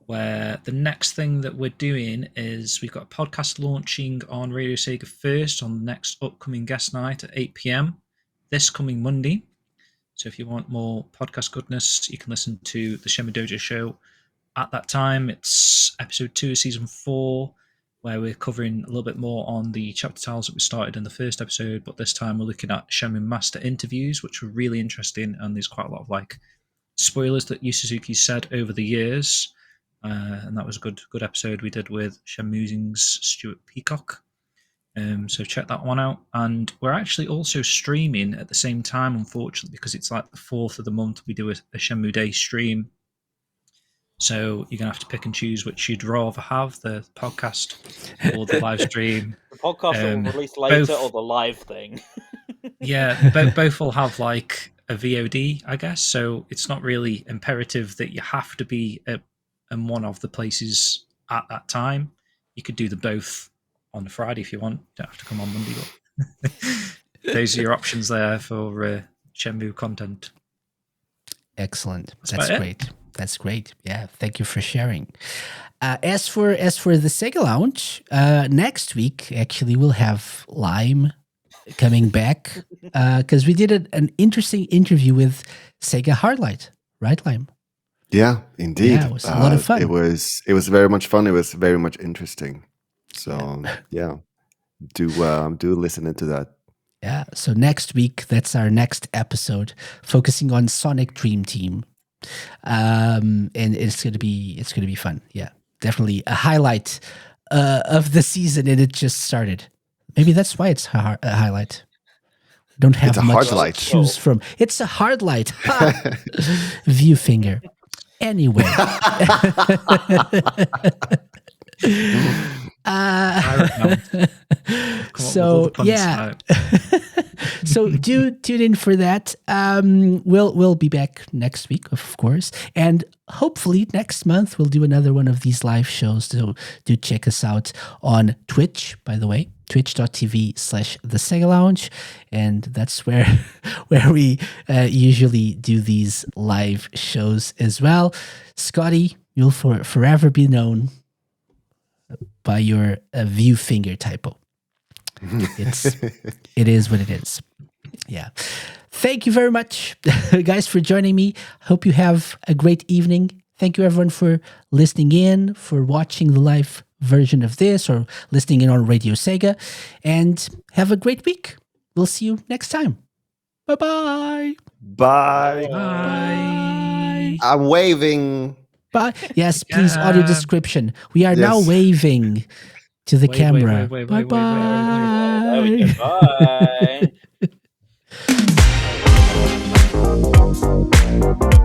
S2: where the next thing that we're doing is we've got a podcast launching on Radio Sega First on the next upcoming guest night at 8 p.m. this coming Monday. So if you want more podcast goodness, you can listen to the Shenmue Dojo show at that time. It's episode 2 of season 4, where we're covering a little bit more on the chapter titles that we started in the first episode, but this time we're looking at Shenmue Master interviews, which were really interesting, and there's quite a lot of like spoilers that Yu Suzuki said over the years, and that was a good episode we did with Shenmue's Stuart Peacock. So check that one out. And we're actually also streaming at the same time, unfortunately, because it's like the 4th of the month we do a Shenmue Day stream. So you're going to have to pick and choose which you'd rather have, the podcast or the live stream.
S4: The podcast that will release later or the live thing?
S2: Yeah, both will have like a VOD, I guess. So it's not really imperative that you have to be in one of the places at that time. You could do the both on Friday if you want. Don't have to come on Monday. But those are your options there for Shenmue content.
S1: Excellent. That's great. That's great. Yeah, thank you for sharing. As for the Sega Lounge, next week actually we'll have Lime coming back because we did an interesting interview with Sega Hardlight, right, Lime?
S3: Yeah, indeed.
S1: Yeah, it was a lot of fun.
S3: It was very much fun. It was very much interesting. So yeah, do listen into that.
S1: Yeah. So next week, that's our next episode, focusing on Sonic Dream Team. And it's gonna be fun. Yeah, definitely a highlight of the season, and it just started. Maybe that's why it's a highlight. Don't have much to choose from. It's a hard light. View finger. Anyway. So yeah. So do tune in for that. We'll be back next week, of course, and hopefully next month we'll do another one of these live shows. So do check us out on Twitch, by the way, twitch.tv/the Sega Lounge, and that's where we usually do these live shows as well. Scotty, you'll forever be known by your view finger typo. It is what it is. Yeah. Thank you very much, guys, for joining me. Hope you have a great evening. Thank you, everyone, for listening in, for watching the live version of this, or listening in on Radio Sega. And have a great week. We'll see you next time. Bye-bye.
S3: Bye.
S2: Bye.
S3: I'm waving.
S1: Bye. Yes, please, audio description. We are now waving to the camera. Bye-bye.
S4: Bye.